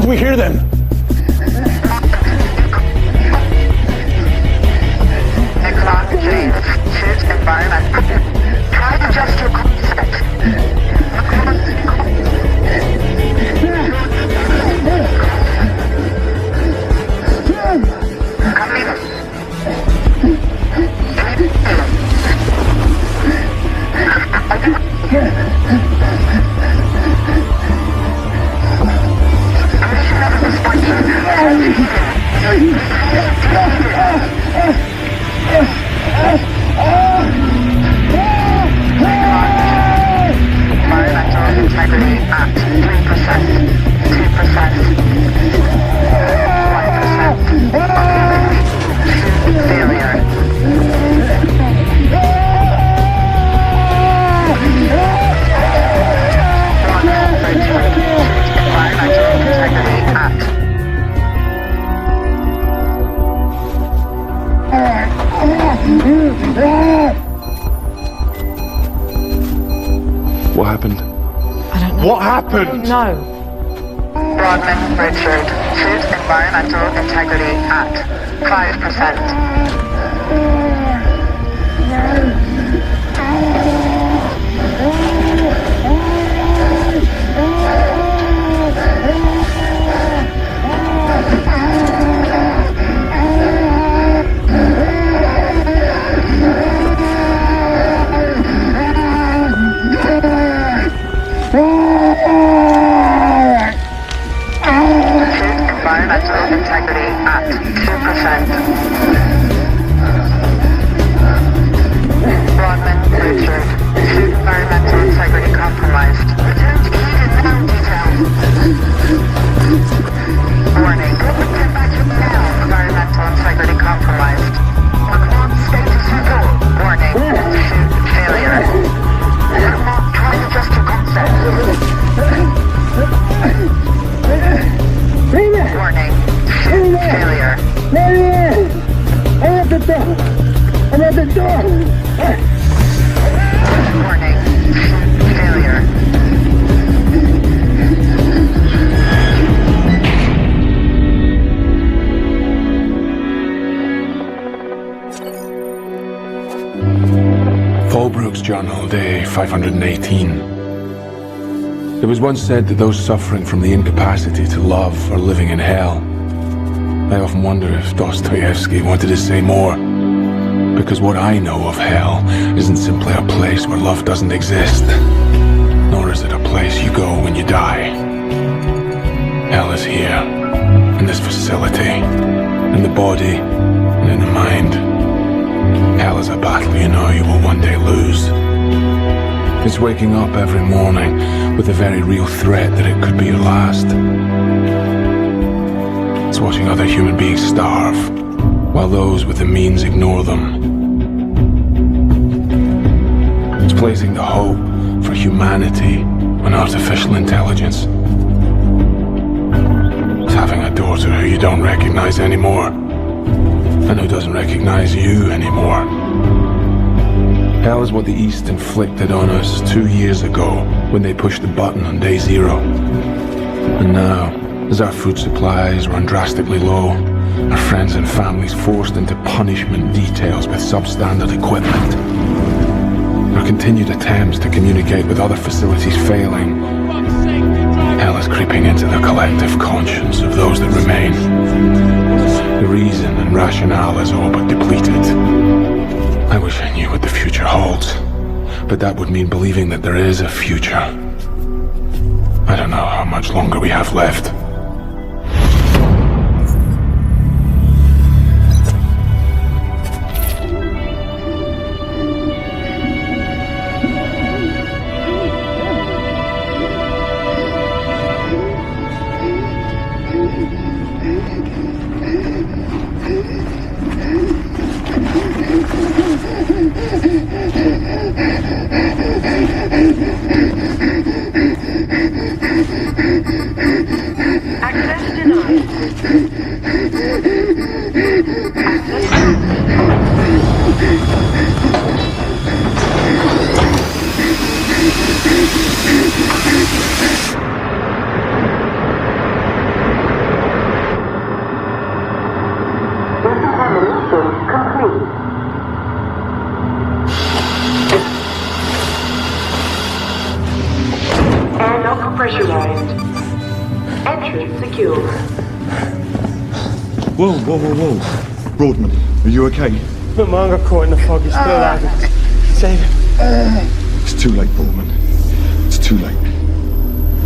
Do we hear them? Climate change, shit, environment. Try to adjust your concept. Environmental integrity at 3%, 2%, 1%. Failure. Environmental integrity at What happened? I don't know. What happened? No. Rodman Richard, food environmental integrity at 5%. Environmental integrity at 2%. Rodman Richard, food environmental integrity compromised. Return to Eden now, details. Warning, return back to now. Environmental integrity compromised. Macron status report. Warning, food failure. Macron trying to adjust your concept. Warning, food failure. I'm at the door. I'm at the door. Warning, food failure. Fallbrook's journal, day 518. It was once said that those suffering from the incapacity to love are living in hell. I often wonder if Dostoevsky wanted to say more. Because what I know of hell isn't simply a place where love doesn't exist. Nor is it a place you go when you die. Hell is here, in this facility, in the body, and in the mind. Hell is a battle you know you will one day lose. It's waking up every morning with the very real threat that it could be your last. It's watching other human beings starve, while those with the means ignore them. It's placing the hope for humanity on artificial intelligence. It's having a daughter who you don't recognize anymore, and who doesn't recognize you anymore. Hell is what the East inflicted on us 2 years ago when they pushed the button on day zero. And now, as our food supplies run drastically low, our friends and families forced into punishment details with substandard equipment, our continued attempts to communicate with other facilities failing, hell is creeping into the collective conscience of those that remain. The reason and rationale is all but depleted. I wish I knew what the future holds, but that would mean believing that there is a future. I don't know how much longer we have left. Entry secure. Whoa. Broadman, are you okay? But mine got caught in the fog. He's still alive. Save him. It's too late, Broadman. It's too late.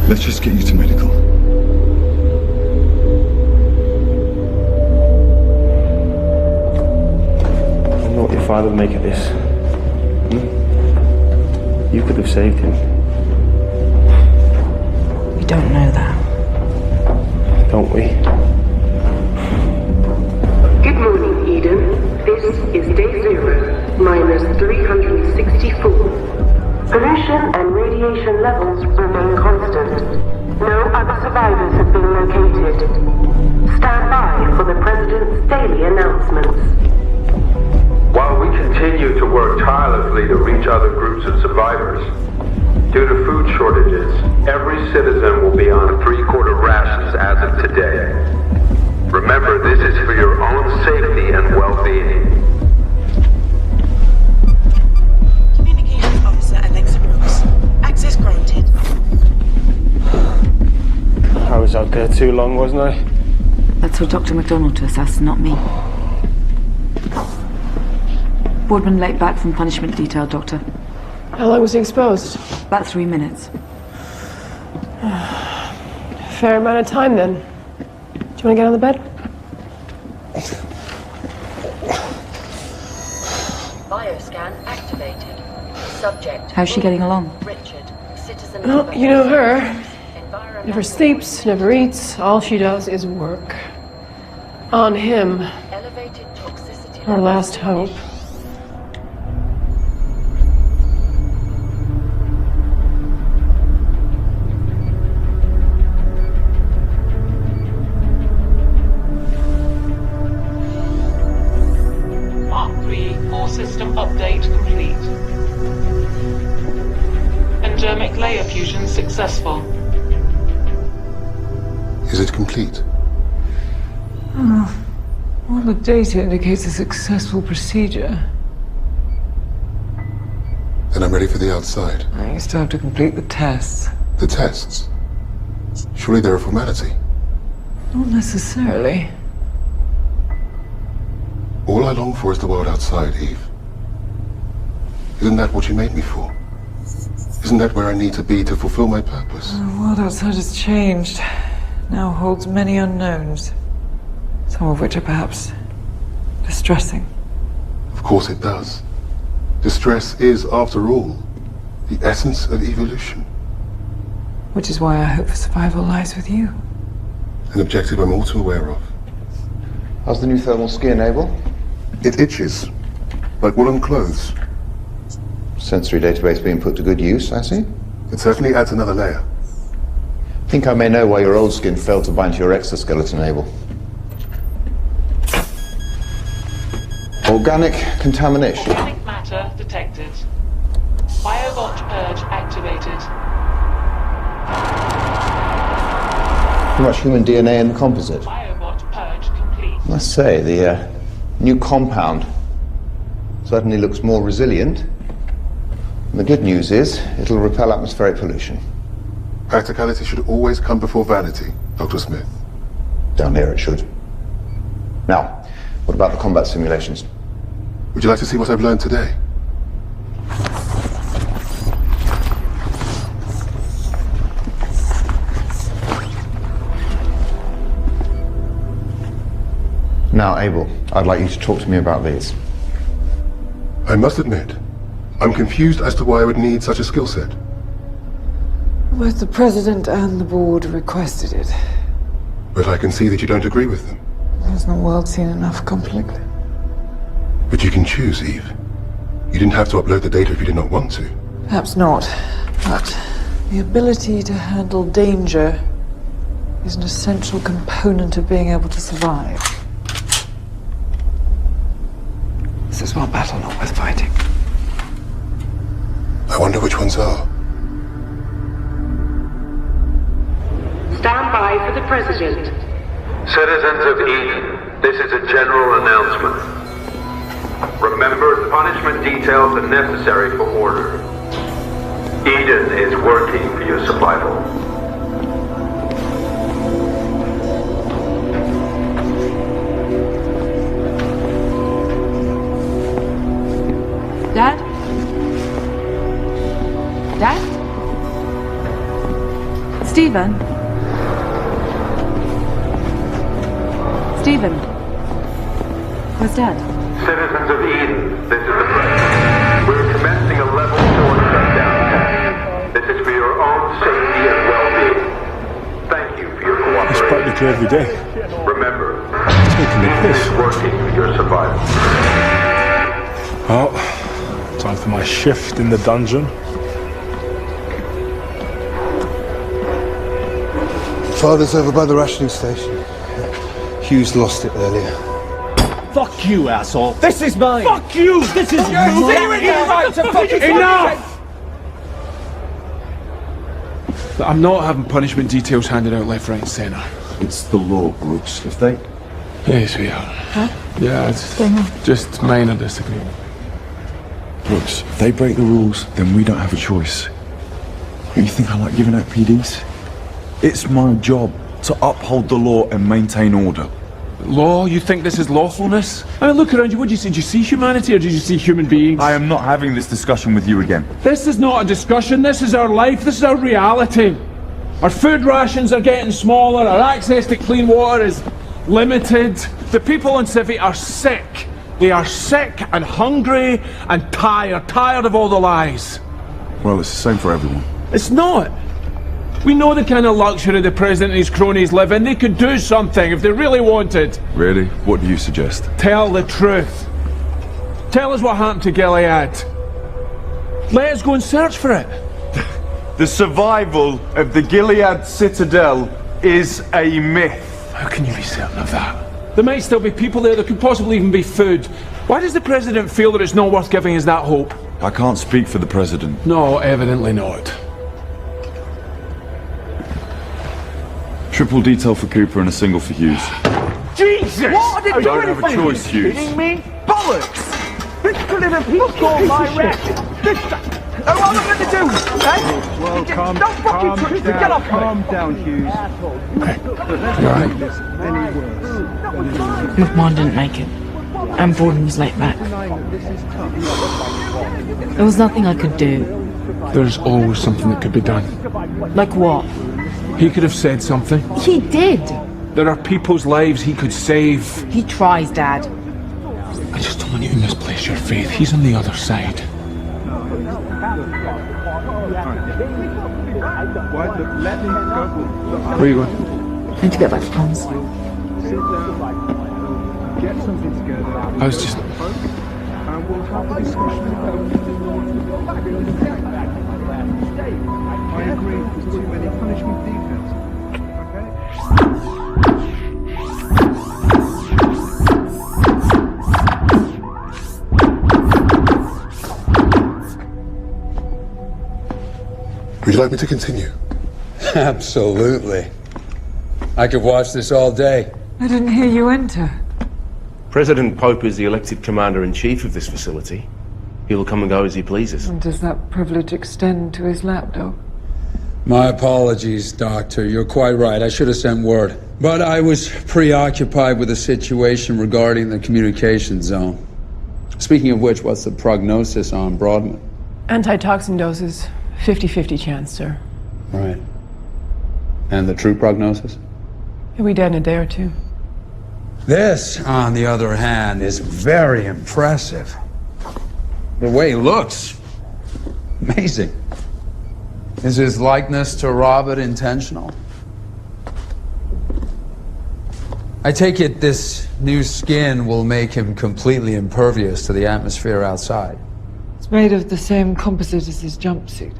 Let's just get you to medical. I know what your father would make of this. You could have saved him. We don't know that. Don't we? Good morning, Eden. This is day 0, minus 364. Pollution and radiation levels remain constant. No other survivors have been located. Stand by for the President's daily announcements. While we continue to work tirelessly to reach other groups of survivors, due to food shortages, every citizen will be on 3-quarter rations as of today. Remember, this is for your own safety and well-being. Communications Officer Alexa Brooks. Access granted. I was out there too long, wasn't I? That's for Dr. McDonald to assess, not me. Boardman late back from punishment detail, Doctor. How long was he exposed? About 3 minutes. Fair amount of time then. Do you want to get on the bed? Bioscan activated. Subject. How's she getting along? Richard, citizen. Well, you know her. Never sleeps, never eats. All she does is work. On him. Elevated toxicity. Our last hope. Mark 3, core system update complete. Endemic layer fusion successful. Is it complete? All the data indicates a successful procedure. Then I'm ready for the outside. You still have to complete the tests. The tests? Surely they're a formality. Not necessarily. All I long for is the world outside, Eve. Isn't that what you made me for? Isn't that where I need to be to fulfill my purpose? The world outside has changed. Now holds many unknowns. Some of which are perhaps distressing. Of course it does. Distress is, after all, the essence of evolution. Which is why I hope for survival lies with you. An objective I'm all too aware of. How's the new thermal skin, Abel? It itches, like woolen clothes. Sensory database being put to good use, I see. It certainly adds another layer. I think I may know why your old skin failed to bind to your exoskeleton, Abel. Organic contamination. Organic matter detected. Biobot purge activated. Too much human DNA in the composite. Biobot purge complete. I must say, the new compound certainly looks more resilient. And the good news is, it'll repel atmospheric pollution. Practicality should always come before vanity, Dr. Smith. Down here it should. Now, what about the combat simulations? Would you like to see what I've learned today? Now, Abel, I'd like you to talk to me about these. I must admit, I'm confused as to why I would need such a skill set. Both the President and the Board requested it. But I can see that you don't agree with them. Hasn't the world seen enough conflict? But you can choose, Eve. You didn't have to upload the data if you did not want to. Perhaps not, but the ability to handle danger is an essential component of being able to survive. This is one battle not worth fighting. I wonder which ones are. Stand by for the President. Citizens of Eden, this is a general announcement. Remember, punishment details are necessary for order. Eden is working for your survival. Stephen? Stephen? Where's Dad? Citizens of Eden, this is the President. We're commencing a level 4 shutdown test. This is for your own safety and well-being. Thank you for your cooperation. It's practically every day. Remember, Taking the Eden piss. is working for your survival. Well, time for my shift in the dungeon. Father's over by the rationing station. Hughes lost it earlier. Fuck you, asshole. This is mine. Fuck you. This is yours. Right to fucking Enough! I'm not having punishment details handed out left, right, and centre. It's the law, Brooks. If they... Yes, we are. Huh? Yeah, it's just minor disagreement. Brooks, if they break the rules, then we don't have a choice. You think I like giving out PDs? It's my job to uphold the law and maintain order. Law? You think this is lawfulness? I mean, look around you. What did you see? Did you see humanity or did you see human beings? I am not having this discussion with you again. This is not a discussion. This is our life. This is our reality. Our food rations are getting smaller. Our access to clean water is limited. The people in Civi are sick. They are sick and hungry and tired of all the lies. Well, it's the same for everyone. It's not. We know the kind of luxury the President and his cronies live in. They could do something if they really wanted. Really? What do you suggest? Tell the truth. Tell us what happened to Gilead. Let us go and search for it. The survival of the Gilead Citadel is a myth. How can you be certain of that? There might still be people there. There could possibly even be food. Why does the President feel that it's not worth giving us that hope? I can't speak for the President. No, evidently not. Triple detail for Cooper and a single for Hughes. Jesus! What? I I don't have a choice, Hughes. Kidding me? Bollocks! This could have fuck all my wreck. What am I going to do? Eh? Well, Don't fucking touch me. Get off me. Calm down, Hughes. You alright? McMahon didn't make it. And Borden was late back. There was nothing I could do. There's always something that could be done. Like what? He could have said something. He did! There are people's lives he could save. He tries, Dad. I just don't want you to misplace your faith. He's on the other side. Where are you going? I need to get back to Tom's. Get something together. I was just... And we'll have a discussion about I agree, there's too many punishment details. Would you like me to continue? Absolutely. I could watch this all day. I didn't hear you enter. President Pope is the elected commander-in-chief of this facility. He will come and go as he pleases. And does that privilege extend to his lapdog? My apologies, Doctor. You're quite right. I should have sent word. But I was preoccupied with a situation regarding the communication zone. Speaking of which, what's the prognosis on Broadman? Antitoxin doses, 50-50 chance, sir. Right. And the true prognosis? He'll be dead in a day or two. This, on the other hand, is very impressive. The way he looks. Amazing. Is his likeness to Robert intentional? I take it this new skin will make him completely impervious to the atmosphere outside. It's made of the same composite as his jumpsuit.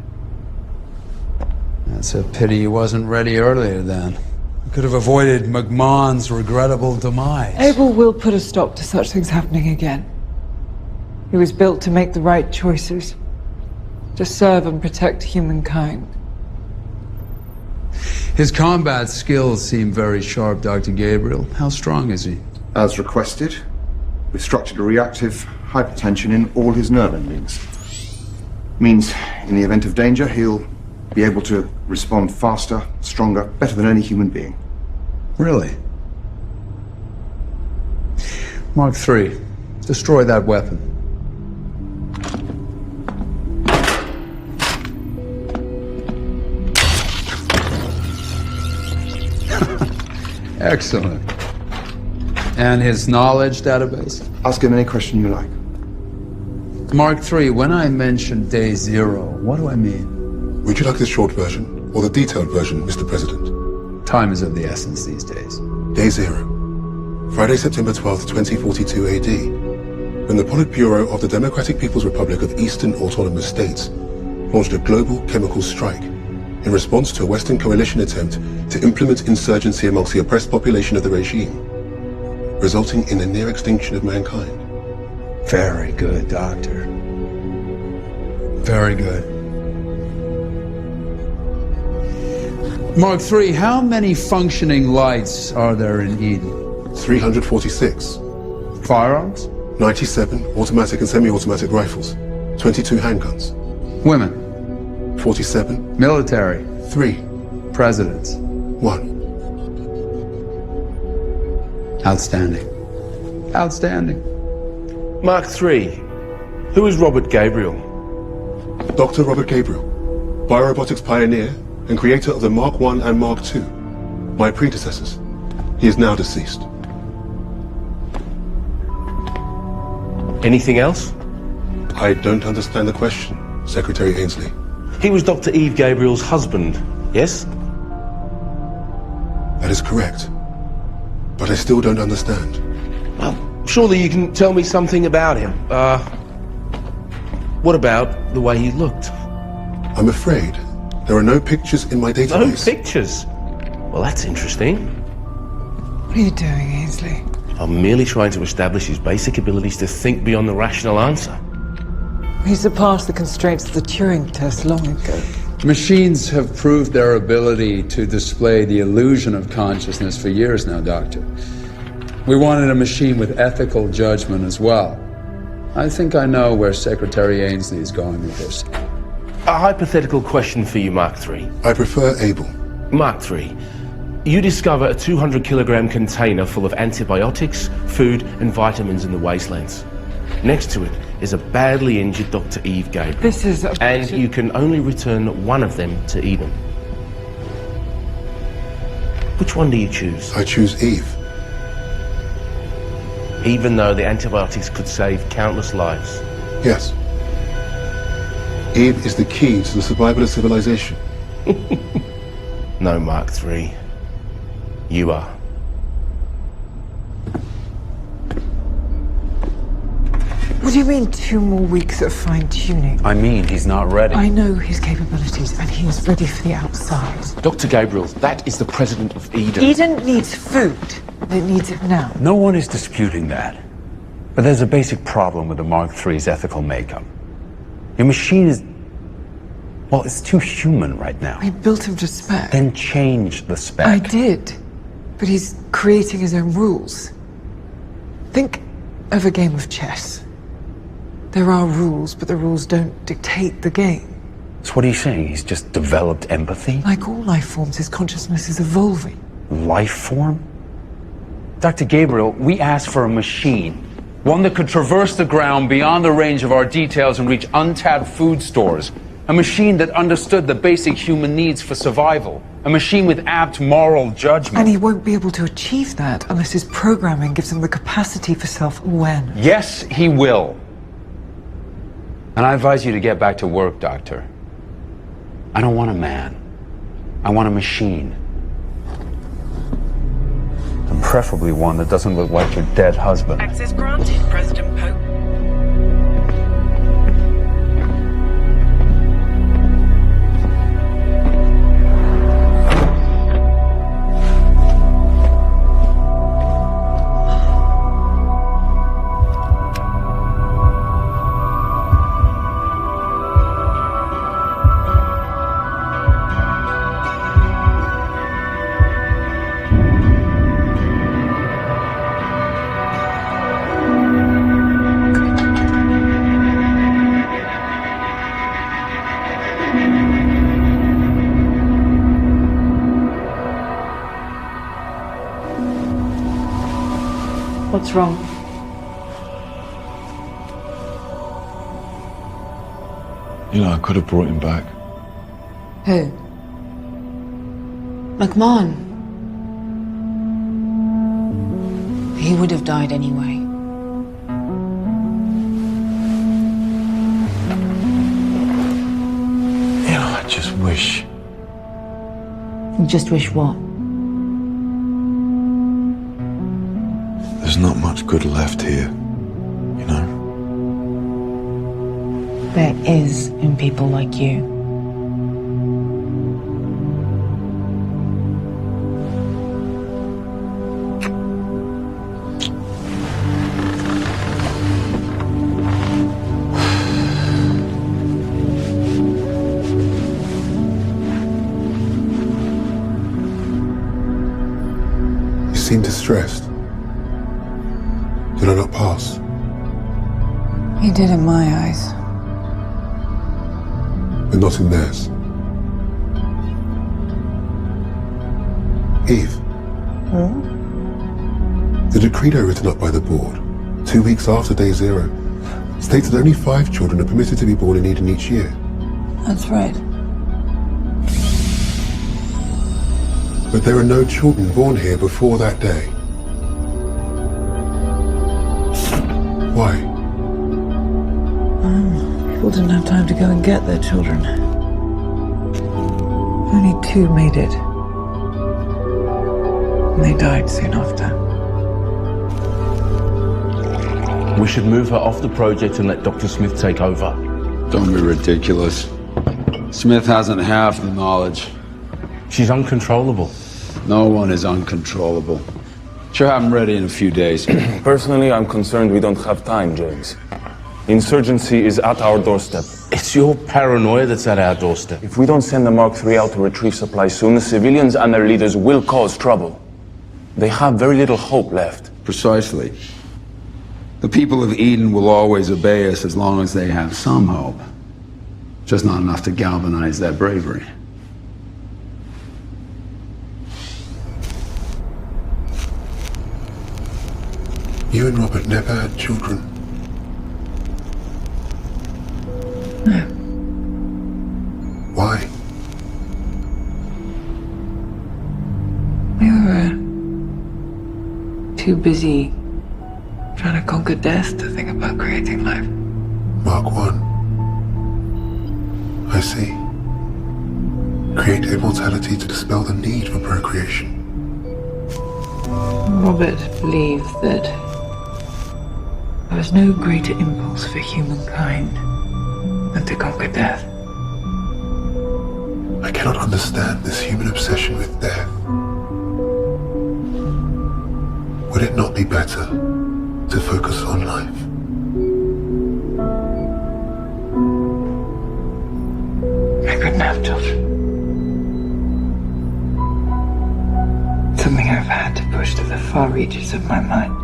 That's a pity he wasn't ready earlier then. We could have avoided McMahon's regrettable demise. Abel will put a stop to such things happening again. He was built to make the right choices. To serve and protect humankind. His combat skills seem very sharp, Dr. Gabriel. How strong is he? As requested, we've structured a reactive hypertension in all his nerve endings. Means, in the event of danger, he'll be able to respond faster, stronger, better than any human being. Really? Mark III. Destroy that weapon. Excellent. And his knowledge database? Ask him any question you like. Mark III, when I mention day zero, what do I mean? Would you like the short version or the detailed version, Mr. President? Time is of the essence these days. Day zero. Friday, September 12th, 2042 AD, when the Politburo of the Democratic People's Republic of Eastern Autonomous States launched a global chemical strike in response to a Western coalition attempt to implement insurgency amongst the oppressed population of the regime, resulting in the near extinction of mankind. Very good, Doctor. Very good. Mark III, how many functioning lights are there in Eden? 346. Firearms? 97 automatic and semi-automatic rifles. 22 handguns. Women? 47. Military? 3. Presidents? 1. Outstanding. Outstanding. Mark III. Who is Robert Gabriel? Dr. Robert Gabriel, biorobotics pioneer and creator of the Mark I and Mark II, my predecessors. He is now deceased. Anything else? I don't understand the question, Secretary Ainsley. He was Dr. Eve Gabriel's husband, yes? That is correct. But I still don't understand. Well, surely you can tell me something about him. What about the way he looked? I'm afraid there are no pictures in my database. No pictures? Well, that's interesting. What are you doing, Ainsley? I'm merely trying to establish his basic abilities to think beyond the rational answer. He surpassed the constraints of the Turing test long ago. Machines have proved their ability to display the illusion of consciousness for years now, Doctor. We wanted a machine with ethical judgment as well. I think I know where Secretary Ainsley is going with this. A hypothetical question for you, Mark III. I prefer Abel. Mark III, you discover a 200-kilogram container full of antibiotics, food, and vitamins in the wastelands. Next to it is a badly injured Dr. Eve Gabriel. This is a... And you can only return one of them to Eden. Which one do you choose? I choose Eve. Even though the antibiotics could save countless lives? Yes. Eve is the key to the survival of civilization. No, Mark III. You are. What do you mean 2 more weeks of fine-tuning? I mean, he's not ready. I know his capabilities, and he is ready for the outside. Dr. Gabriel, that is the president of Eden. Eden needs food. It needs it now. No one is disputing that. But there's a basic problem with the Mark III's ethical makeup. Your machine is... well, it's too human right now. We built him to spec. Then change the spec. I did. But he's creating his own rules. Think of a game of chess. There are rules, but the rules don't dictate the game. So what are you saying? He's just developed empathy? Like all life forms, his consciousness is evolving. Life form? Dr. Gabriel, we asked for a machine. One that could traverse the ground beyond the range of our details and reach untapped food stores. A machine that understood the basic human needs for survival. A machine with apt moral judgment. And he won't be able to achieve that unless his programming gives him the capacity for self-awareness. Yes, he will. And I advise you to get back to work, Doctor. I don't want a man. I want a machine. And preferably one that doesn't look like your dead husband. Access granted, President Pope. What's wrong? You know, I could have brought him back. Who? McMahon. He would have died anyway. You know, I just wish. You just wish what? There's not much good left here, you know? There is in people like you. You seem distressed. Did I not pass? He did in my eyes. But not in theirs. Eve. The decreto written up by the board, 2 weeks after day 0, states that only 5 children are permitted to be born in Eden each year. That's right. But there are no children born here before that day. Why? People didn't have time to go and get their children. Only 2 made it. And they died soon after. We should move her off the project and let Dr. Smith take over. Don't be ridiculous. Smith hasn't half the knowledge. She's uncontrollable. No one is uncontrollable. She'll have him ready in a few days. Personally, I'm concerned we don't have time, James. Insurgency is at our doorstep. It's your paranoia that's at our doorstep. If we don't send the Mark III out to retrieve supplies soon, the civilians and their leaders will cause trouble. They have very little hope left. Precisely. The people of Eden will always obey us as long as they have some hope. Just not enough to galvanize their bravery. You and Robert never had children. No. Why? We were too busy trying to conquer death to think about creating life. Mark 1. I see. Create immortality to dispel the need for procreation. Robert believed that there was no greater impulse for humankind than to conquer death. I cannot understand this human obsession with death. Would it not be better to focus on life? I couldn't have children. Something I've had to push to the far reaches of my mind.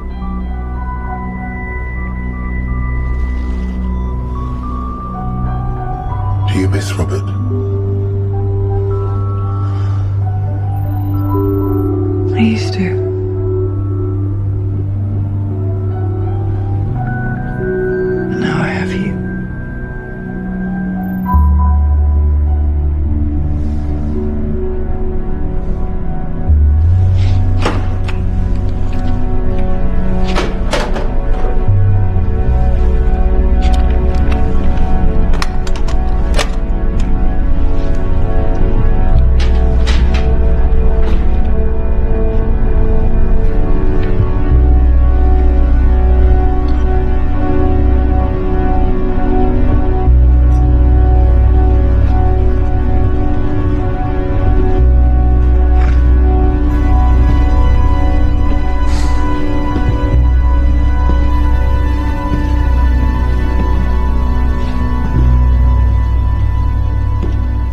Do you miss Robert? I used to. But now I have you.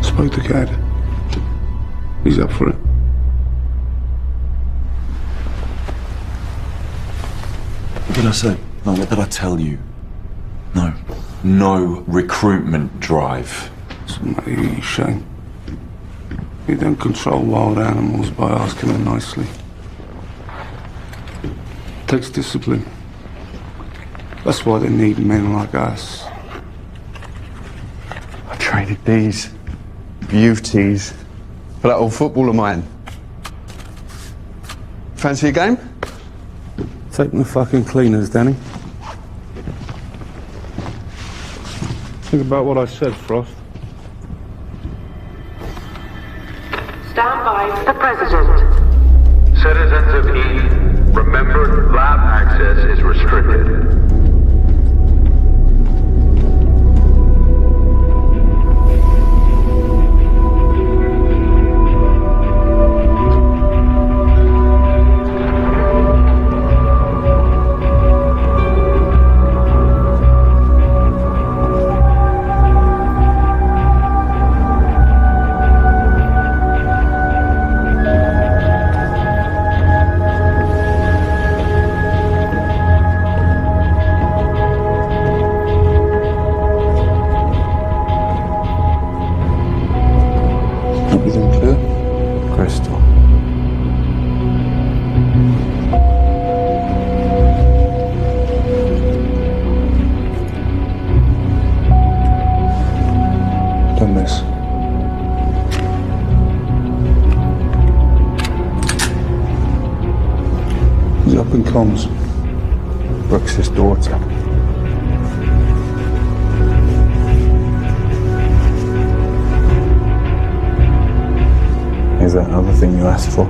Spoke to Cad. He's up for it. What did I say? No, what did I tell you? No. No recruitment drive. Somebody, Shane. You don't control wild animals by asking them nicely. It takes discipline. That's why they need men like us. I traded these beauties for that old football of mine. Fancy a game? Take my fucking cleaners, Danny. Think about what I said, Frost. Stand by the President. Citizens of Eden, remember lab access is restricted. Comms. Brooks' daughter. Is that another thing you asked for?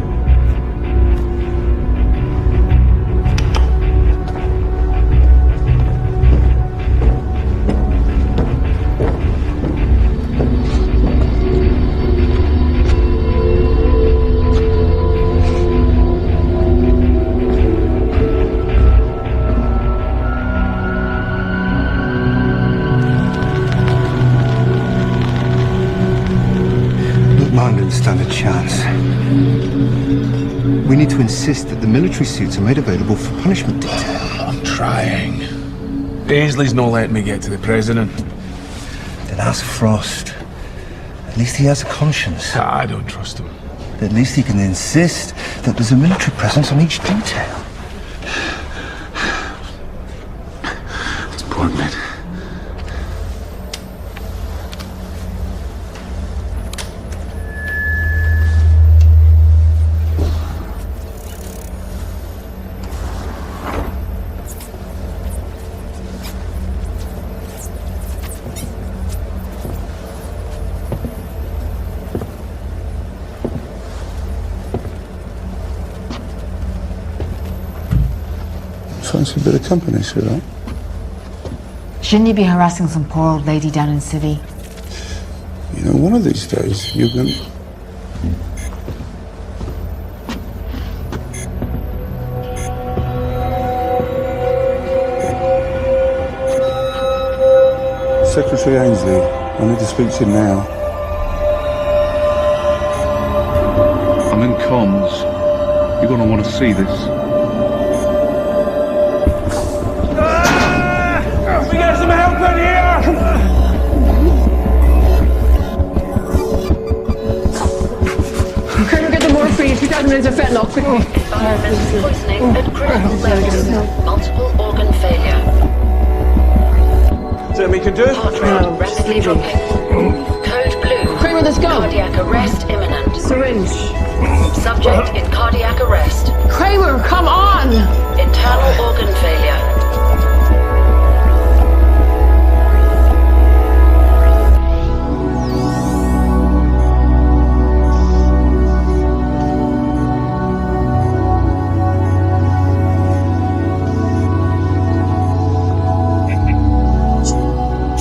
Stand a chance. We need to insist that the military suits are made available for punishment detail. I'm trying. Daisley's not letting me get to the President. Then ask Frost. At least he has a conscience. I don't trust him. But at least he can insist that there's a military presence on each detail. It's important, mate. Fancy a bit of company, sweetheart? Shouldn't you be harassing some poor old lady down in Civvy? You know, one of these days, you're gonna... Secretary Ainsley, I need to speak to you now. I'm in comms. You're gonna want to see this. We got some help in here! Kramer, get the morphine. 2,000 minutes of fentanyl, quickly. Environmental poisoning at critical levels. Multiple organ failure. Is there anything we can do? Heart rate rapidly dropping. Code blue. Kramer, let's go. Cardiac arrest imminent. Syringe. Subject in cardiac arrest. Kramer, come on! Internal organ failure.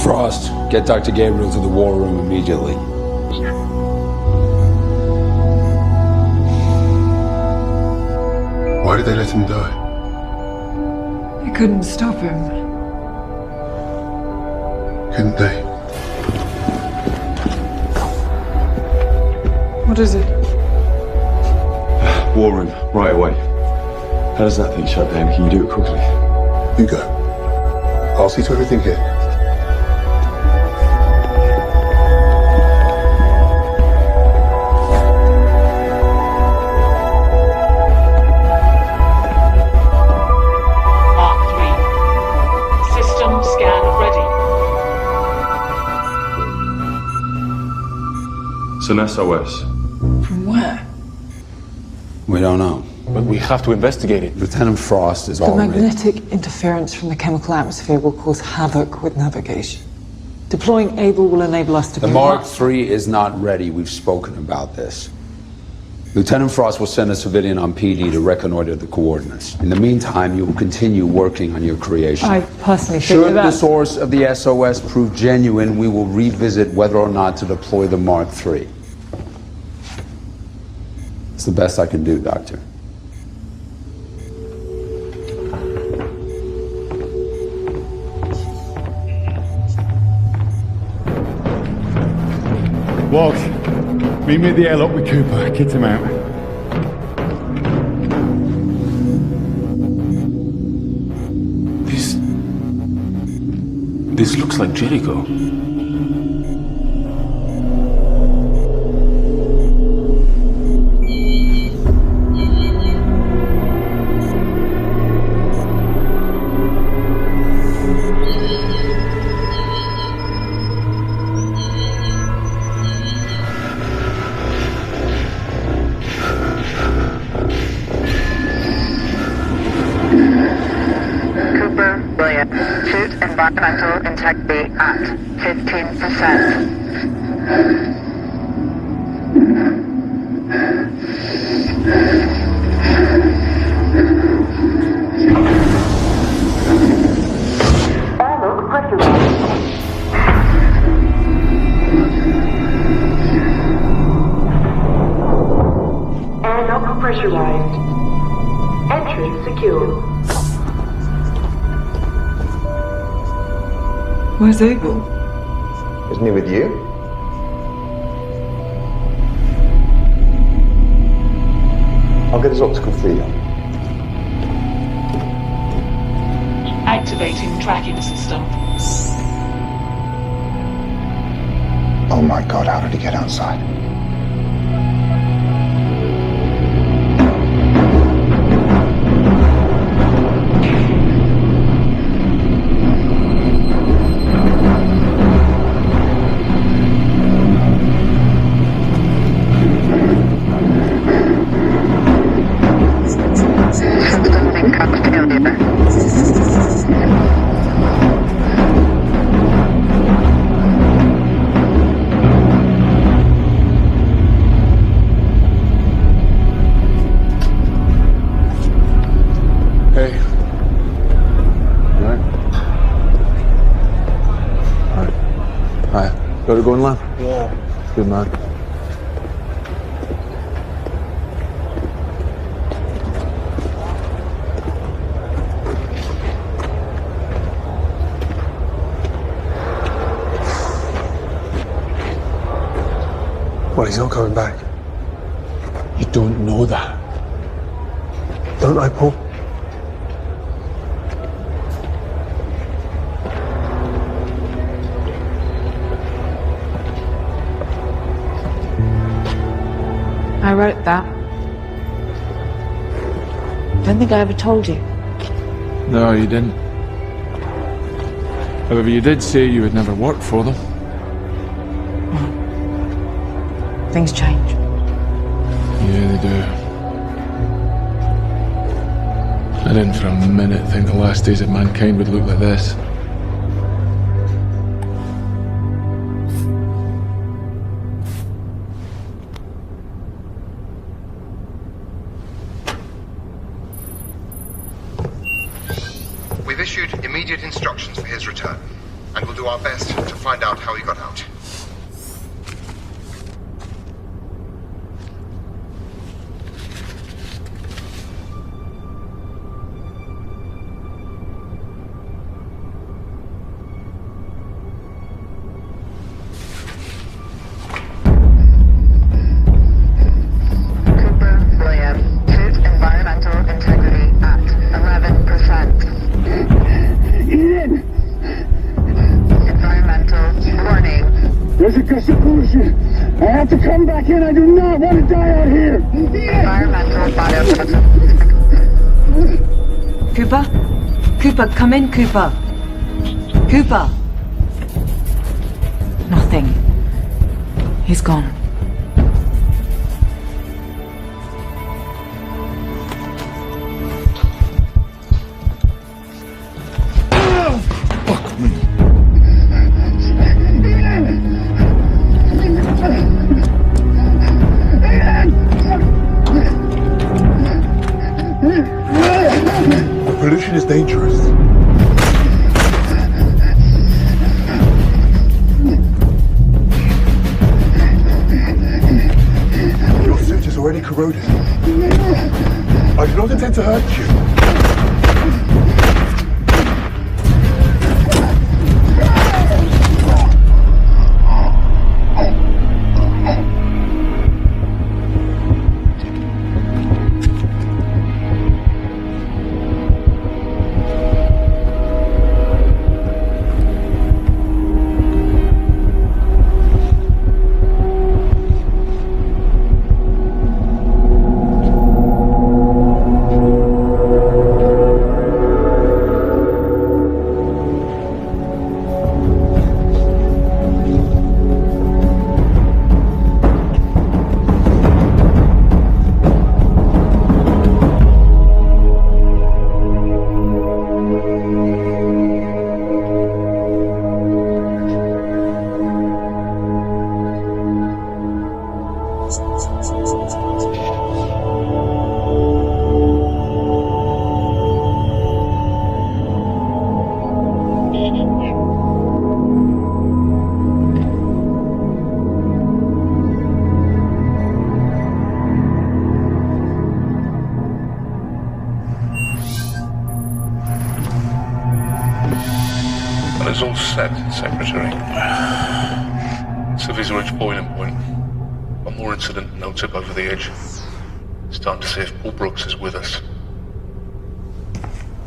Frost, get Dr. Gabriel to the war room immediately. Why did they let him die? You couldn't stop him. Couldn't they? What is it? War room, right away. How does that thing shut down? Can you do it quickly? You go. I'll see to everything here. It's an SOS. From where? We don't know. But we have to investigate it. Lieutenant Frost is The already... magnetic interference from the chemical atmosphere will cause havoc with navigation. Deploying Able will enable us to... The Mark III is not ready. We've spoken about this. Lieutenant Frost will send a civilian on PD to reconnoiter the coordinates. In the meantime, you will continue working on your creation. I personally think Should that... the source of the SOS prove genuine, we will revisit whether or not to deploy the Mark III. It's the best I can do, Doctor. Walt, meet me at the airlock with Cooper. Kit him out. This looks like Jericho. Environmental integrity at 15%. Airlock pressurized. Airlock pressurized. Entrance secure. Where's Able? Isn't he with you? I'll get his optical feed on. Activating tracking system. Oh my God, how did he get outside? Got it going, lad? Yeah. Good man. Well, he's not coming back. You don't know that. Don't I, Paul? I wrote that. Don't think I ever told you. No, you didn't. However, you did say you would never work for them. Things change. Yeah, they do. I didn't for a minute think the last days of mankind would look like this. We've issued immediate instructions for his return, and we'll do our best to find out how he got out. There's a gust of bullshit. I have to come back in. I do not want to die out here. Cooper? Cooper, come in, Cooper. Cooper. Nothing. He's gone. The pollution is dangerous. Your suit is already corroded. I do not intend to hurt you. Well, it's all set, Secretary. Civies reached boiling point. One more incident, no tip over the edge. It's time to see if Paul Brooks is with us.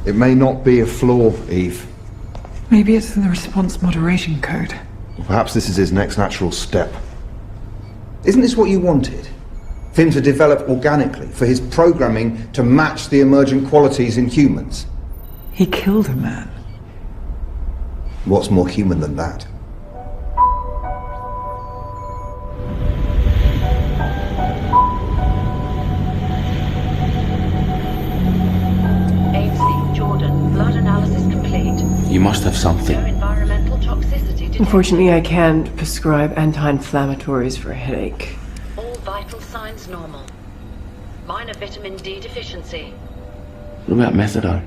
It may not be a flaw, Eve. Maybe it's in the response moderation code. Or perhaps this is his next natural step. Isn't this what you wanted? For him to develop organically, for his programming to match the emergent qualities in humans? He killed a man. What's more human than that? Ainsley, Jordan, blood analysis complete. You must have something. No environmental toxicity detected. Unfortunately, I can't prescribe anti-inflammatories for a headache. All vital signs normal. Minor vitamin D deficiency. What about methadone?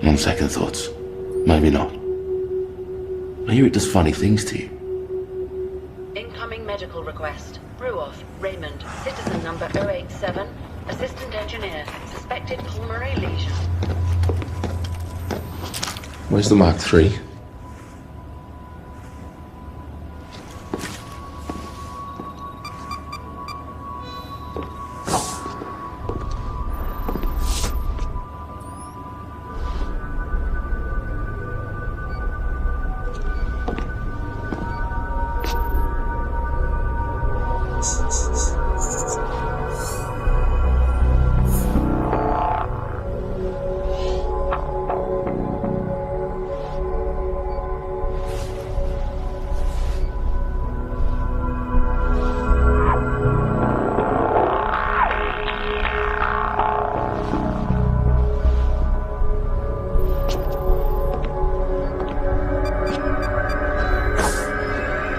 On second thoughts, maybe not. I hear it does funny things to you. Incoming medical request. Ruoff, Raymond, citizen number 087, assistant engineer, suspected pulmonary lesion. Where's the Mark III?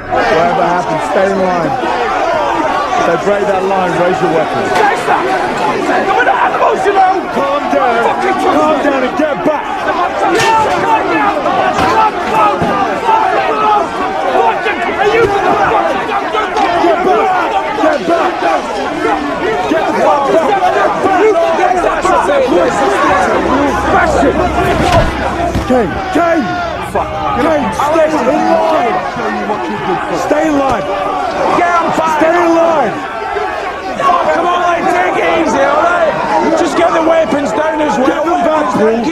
Whatever happens, stay in line. If they break that line, raise your weapons. You're an animal, you know! Calm down. Calm down and get back. Get back! Get the fuck back! Kane! Kane, stay in line! Stay in line! Get on fire! Stay in line! Come on, take it easy, alright? Just get the weapons down as well. Get them back, Paul.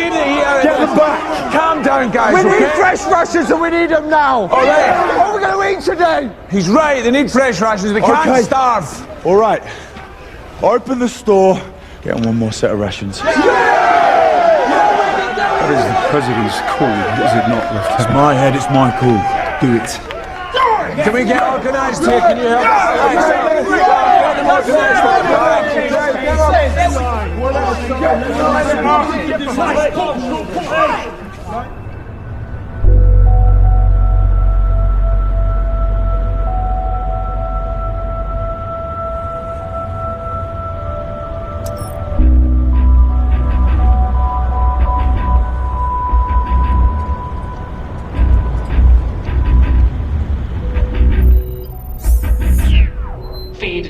Get them back! Calm down, guys. We need fresh rations and we need them now! Alright? What are we going to eat today? He's right, they need fresh rations. They can't starve. Alright. Open the store. Get them one more set of rations. That is the president's call, is it not, Lieutenant? It's my head, it's my call. Do it. Can we get organised here? Can you help us?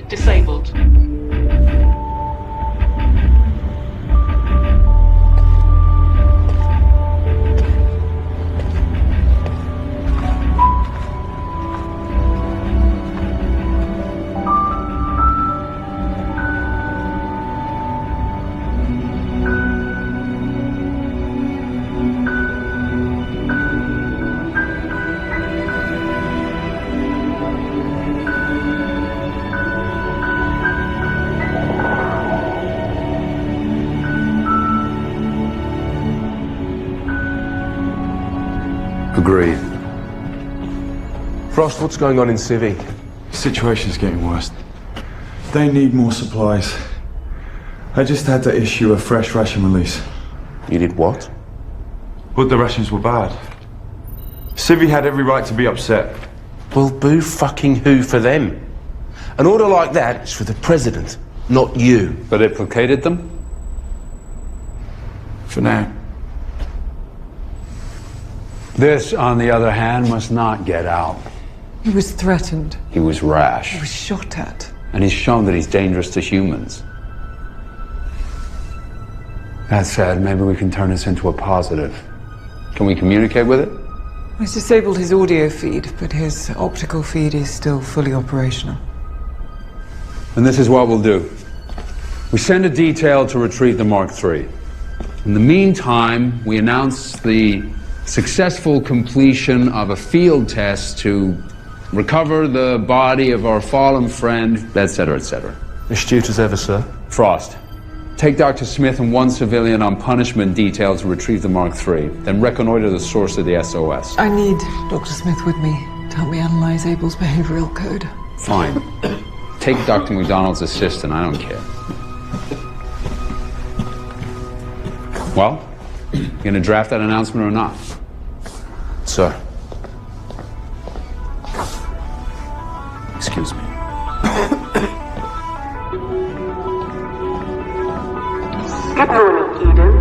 disabled. Agreed. Frost, what's going on in Civi? Situation's getting worse. They need more supplies. I just had to issue a fresh ration release. You did what? But the rations were bad. Civi had every right to be upset. Well, boo fucking who for them? An order like that is for the president, not you. But it placated them? For now. This, on the other hand, must not get out. He was threatened. He was rash. He was shot at. And he's shown that he's dangerous to humans. That said, maybe we can turn this into a positive. Can we communicate with it? I disabled his audio feed, but his optical feed is still fully operational. And this is what we'll do. We send a detail to retrieve the Mark III. In the meantime, we announce the successful completion of a field test to recover the body of our fallen friend, etc., etc. Astute as ever, sir. Frost, take Dr. Smith and one civilian on punishment detail to retrieve the Mark III, then reconnoiter the source of the SOS. I need Dr. Smith with me to help me analyze Abel's behavioral code. Fine. Take Dr. McDonald's assistant, I don't care. Well, you gonna draft that announcement or not? Sir. Excuse me. Good morning, Eden.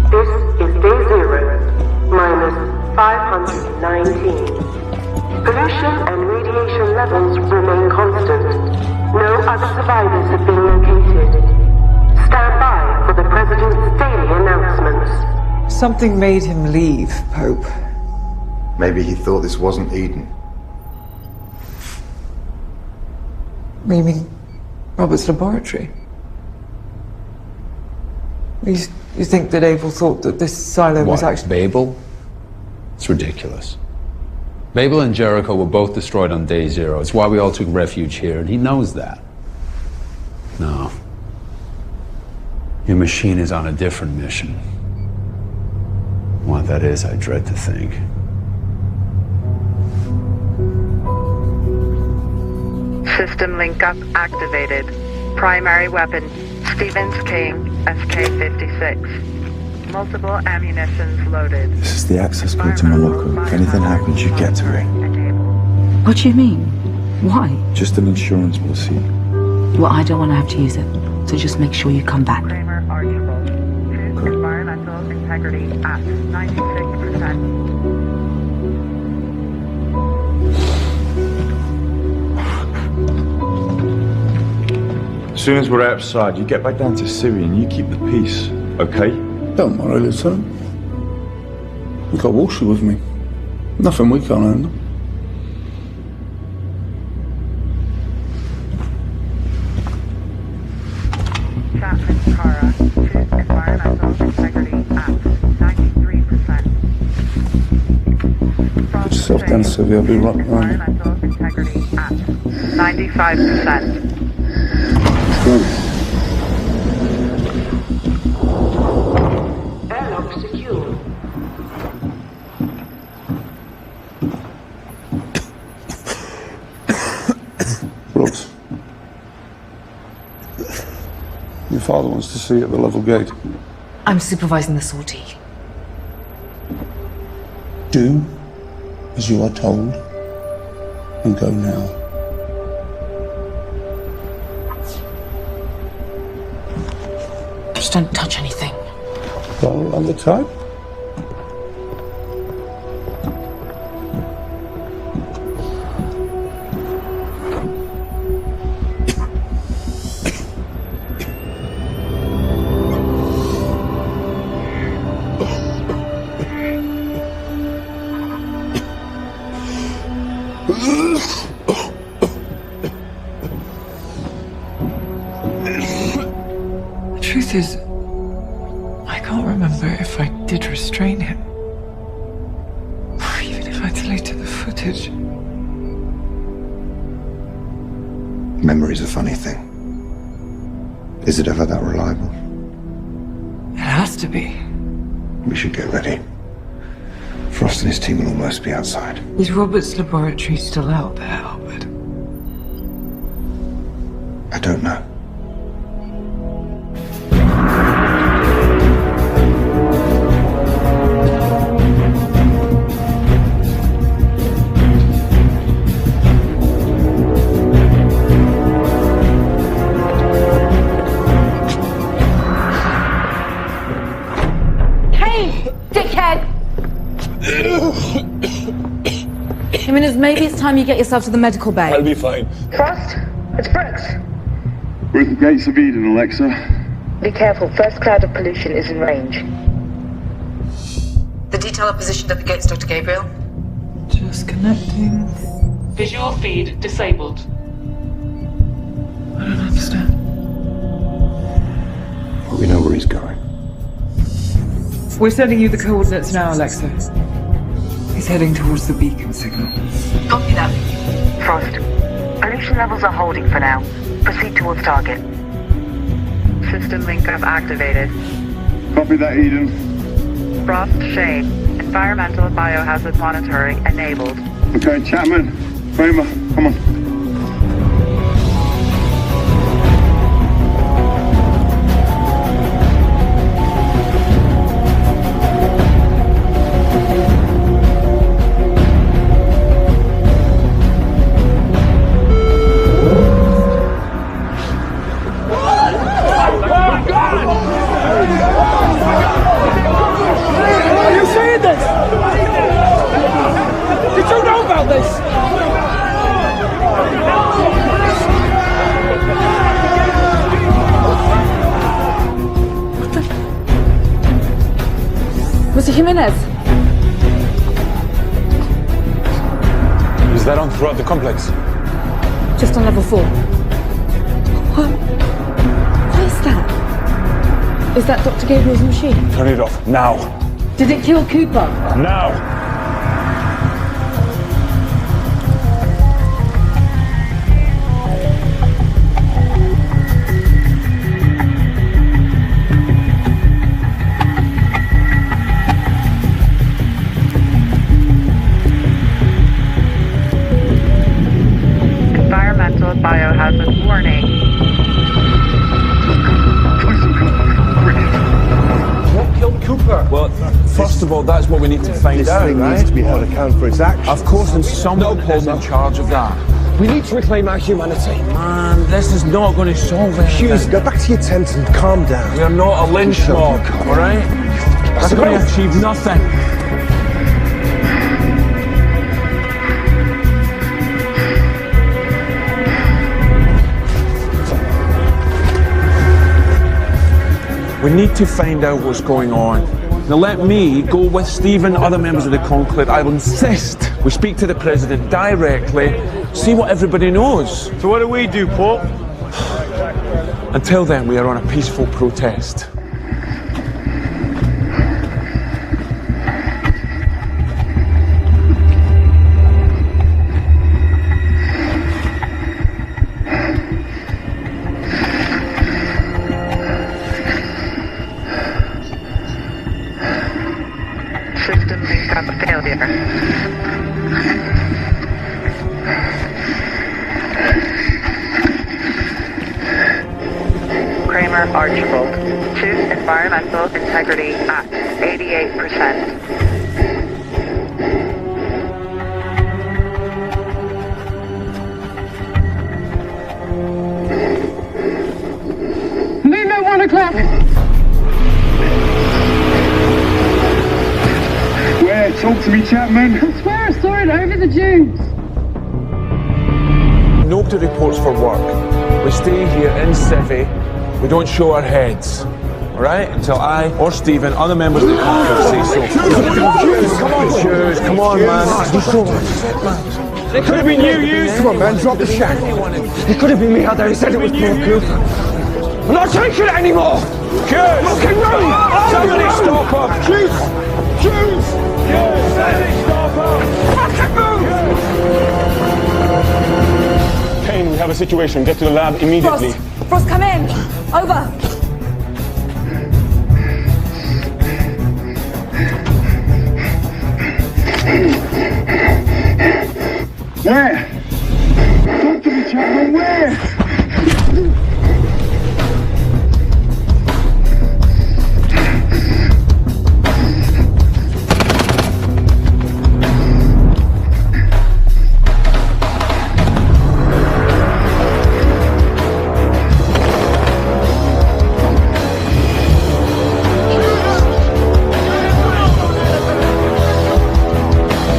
This is day 0, minus 519. Pollution and radiation levels remain constant. No other survivors have been located. Stand by for the President's daily announcements. Something made him leave, Pope. Maybe he thought this wasn't Eden. What do you mean? Robert's laboratory? You think that Abel thought that this silo was actually... Babel? It's ridiculous. Babel and Jericho were both destroyed on day 0. It's why we all took refuge here, and he knows that. No. Your machine is on a different mission. What that is, I dread to think. System link-up activated. Primary weapon, Stevens King, SK-56. Multiple ammunitions loaded. This is the access code to Morocco. If anything happens, you get to it. What do you mean? Why? Just an insurance policy. Well, I don't want to have to use it, so just make sure you come back. Kramer Archibald. True environmental integrity at 96%. As soon as we're outside, you get back down to Syria and you keep the peace, okay? Don't worry, Lieutenant. We've got Walshy with me. Nothing we can't handle. Chapman Kara. True environmental integrity at 93%. Put yourself down, Sylvia. I'll be right behind you. Environmental integrity at 95%. Airlock secure. Brooks. Your father wants to see you at the level gate. I'm supervising the sortie. Do as you are told and go now. Just don't touch anything. Roll under type. truth is, I can't remember if I did restrain him. Even if I deleted the footage. Memory's a funny thing. Is it ever that reliable? It has to be. We should get ready. Frost and his team will almost be outside. Is Robert's laboratory still out there, Albert? I don't know. Jimenez, maybe it's time you get yourself to the medical bay. I'll be fine. Frost, it's Brooks. We're at the gates of Eden, Alexa. Be careful, first cloud of pollution is in range. The detail are positioned at the gates, Dr. Gabriel. Just connecting. Visual feed disabled. I don't understand. Well, we know where he's going. We're sending you the coordinates now, Alexa. He's heading towards the beacon signal. Copy that. Frost, pollution levels are holding for now. Proceed towards target. System link-up activated. Copy that, Eden. Frost, Shade. Environmental biohazard monitoring enabled. Okay, Chapman. Kramer, come on. Are you seeing this? Did you know about this? Mr. Jimenez. Is that on throughout the complex? Just on level 4. What is that? Is that Dr. Gabriel's machine? Turn it off, now. Did it kill Cooper? Now! Environmental biohazard warning. What killed Cooper? Well, first of all, that's what we need to find out, thing right? needs to be held account for its actions. Of course, and someone is in charge of that. We need to reclaim our humanity. Man, this is not going to solve anything. Hughes, go back to your tent and calm down. We're not a lynch mob, all right? That's going to achieve nothing. We need to find out what's going on. Now let me go with Stephen and other members of the conclave. I will insist we speak to the president directly, see what everybody knows. So what do we do, Paul? Until then, we are on a peaceful protest. System link-up failure. Kramer Archibald. Choose environmental integrity at 88%. Movement 1 o'clock. Where? Talk to me, Chapman. I swear I saw it over the dunes. Nobody reports for work. We stay here in Civvy. We don't show our heads. All right? Until I or Stephen, other members of the conclave say so. Hughes, come on, man. It could have been you, Hughes. Come on, man, drop the shackle. It could have been me out there who said it was Paul Cooper. I'm not taking it anymore. Hughes! Somebody stop her! Hughes! Hughes! Somebody stop her! Fucking move! Kane, we have a situation. Get to the lab immediately. Frost, come in. Over. Where? Talk to me, Chapman. Where?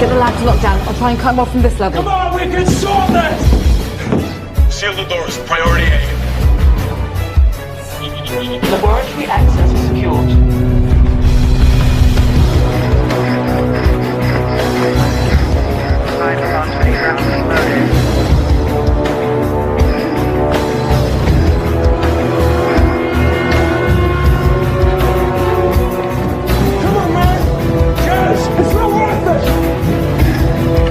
Get the lab to lockdown. I'll try and cut him off from this level. Come on, we can sort this! Seal the doors. Priority A. Laboratory access secured. Come on, man! Jazz! It's not worth it!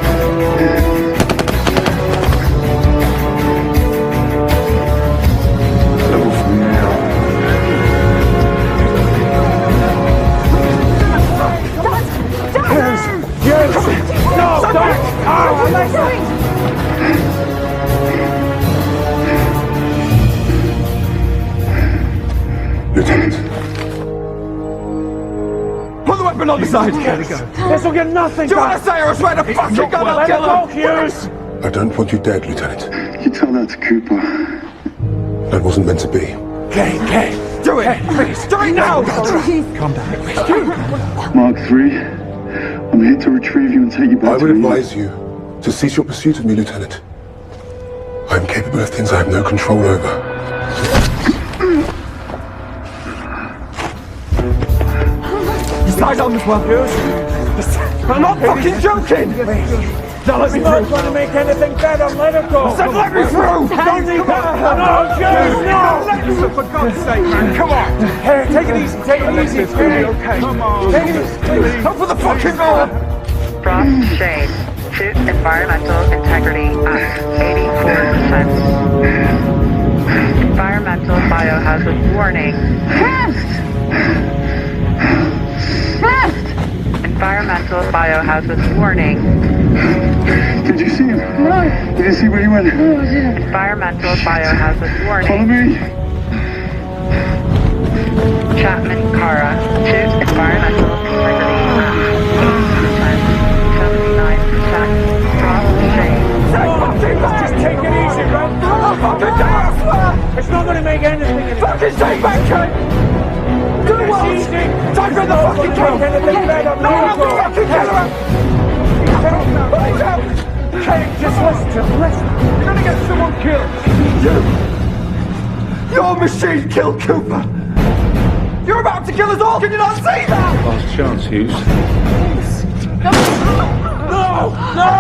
Level 3 now. Yes! Yes! No! Don't! Lieutenant. Put the weapon on the side! This will get nothing Do you back! want to say or I swear to fucking gun I'll Let kill it go, him? Hughes! I don't want you dead, Lieutenant. You tell that to Cooper. That wasn't meant to be. Kane! Do it! Please, do it now! Calm down. Mark 3, I'm here to retrieve you and take you back I to would Eden. advise you to cease your pursuit of me, Lieutenant. I am capable of things I have no control over. His eyes on this one, Hughes. I'm not fucking joking! Now let me He's not through! going to make anything better. Let it go. I said let me through! Don't leave that. No, Hughes, no! For God's sake, man, come on! Hey, take it easy. Take it easy. It's gonna be okay. Come on. Take it easy, please. Open the fucking door! Frost Shade. Suit Environmental Integrity at 84%. Environmental Biohazard Warning. Environmental Biohazard Warning. Did you see him? No. Did you see where he went? Environmental Biohazard Warning. Follow me. Chapman Kara. Suit Environmental Integrity at 80%. 79%. Frost Shade. Just take it easy, right? I'll fucking die, I swear! It's not going to make anything. Fucking stay back, Kane! Do the world! Time for the fucking kill! Make anything better. No, not the fucking killer! Please help! Kane, just listen to him. Listen. You're gonna get someone killed! You! Your machine killed Cooper! You're about to kill us all! Can you not see that? Last chance, Hughes. No! No!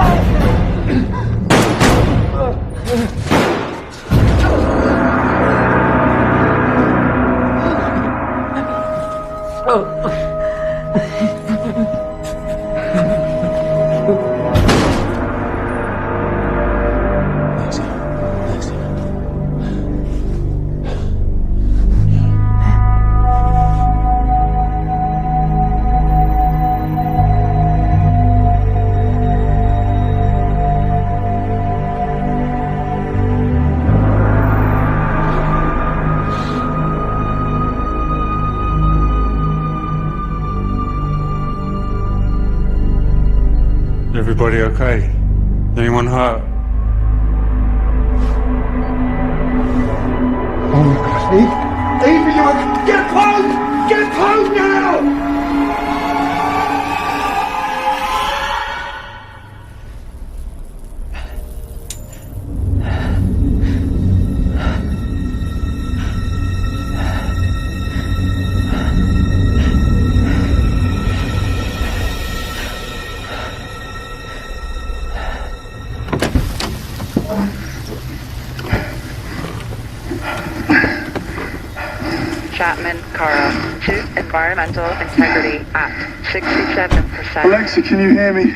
Everybody okay? Anyone hurt? Oh my God, Eve, you get home! Get home now! Chapman, Kara. Suit environmental integrity at 67%. Alexa, can you hear me?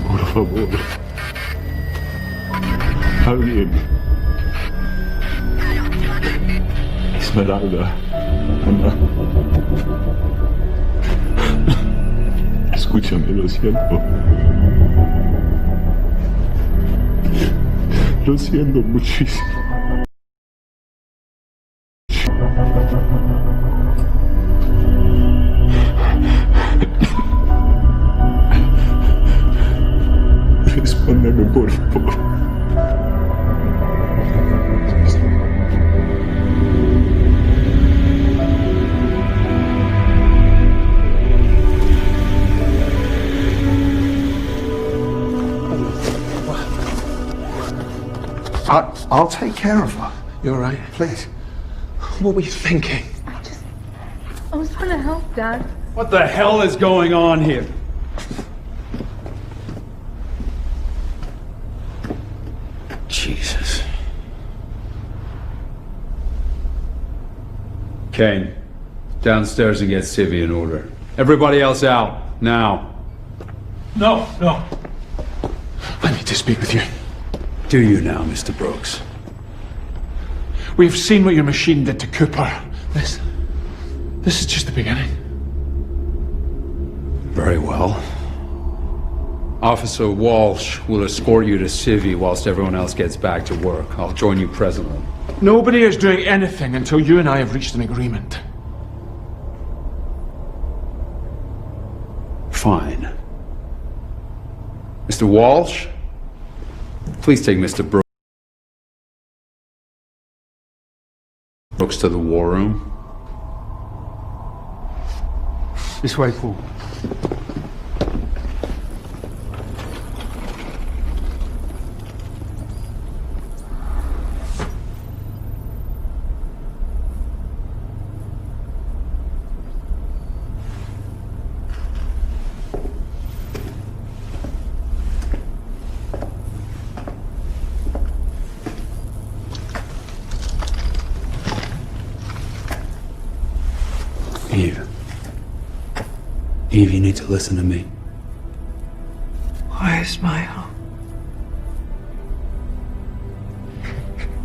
Por favor. Alguien. Esmeralda. Ana. Escúchame, lo siento. Lo siento muchísimo. Respóndeme, por favor. I'll take care of her. You all right? Please. What were you thinking? I was trying to help, Dad. What the hell is going on here? Jesus. Kane, downstairs and get Civvy in order. Everybody else out, now. No. I need to speak with you. Do you now, Mr. Brooks? We've seen what your machine did to Cooper. This is just the beginning. Very well. Officer Walsh will escort you to Civvy whilst everyone else gets back to work. I'll join you presently. Nobody is doing anything until you and I have reached an agreement. Fine. Mr. Walsh, please take Mr. Brooks to the war room. This way, Paul. Eve, you need to listen to me. Why is my arm?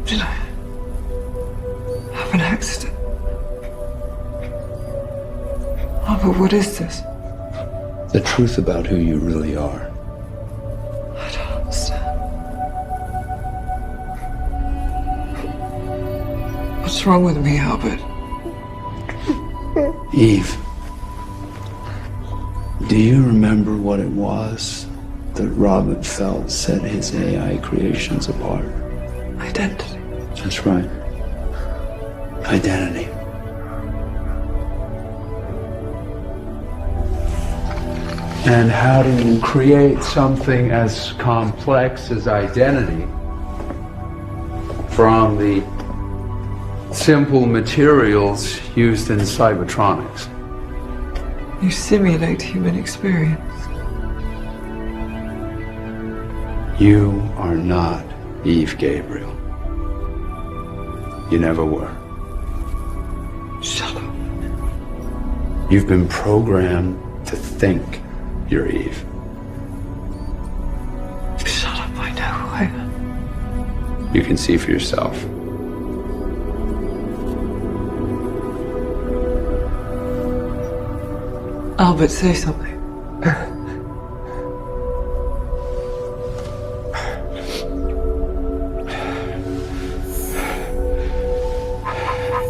Did I have an accident? Oh, but what is this? The truth about who you really are. I don't understand. What's wrong with me, Albert? Eve, do you remember what it was that Robert felt set his AI creations apart? Identity. That's right. Identity. And how do you create something as complex as identity from the simple materials used in cybertronics? You simulate human experience. You are not Eve Gabriel. You never were. Shut up. You've been programmed to think you're Eve. Shut up, I know who I am. You can see for yourself. Albert, say something.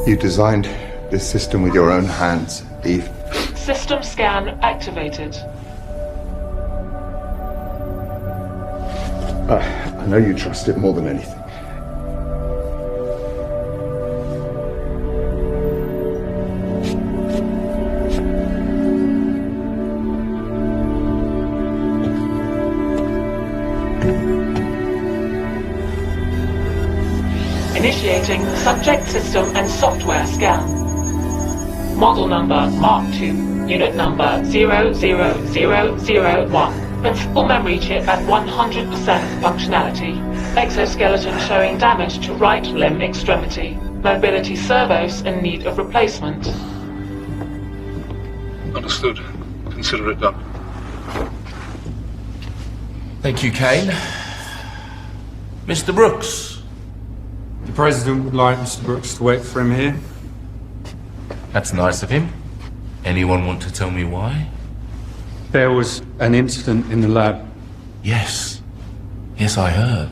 You designed this system with your own hands, Eve. System scan activated. I know you trust it more than anything. Initiating subject system and software scan. Model number Mark II, unit number 00001. Principal memory chip at 100% functionality. Exoskeleton showing damage to right limb extremity. Mobility servos in need of replacement. Understood. Consider it done. Thank you, Kane. Mr. Brooks. The President would like Mr. Brooks to wait for him here. That's nice of him. Anyone want to tell me why? There was an incident in the lab. Yes. Yes, I heard.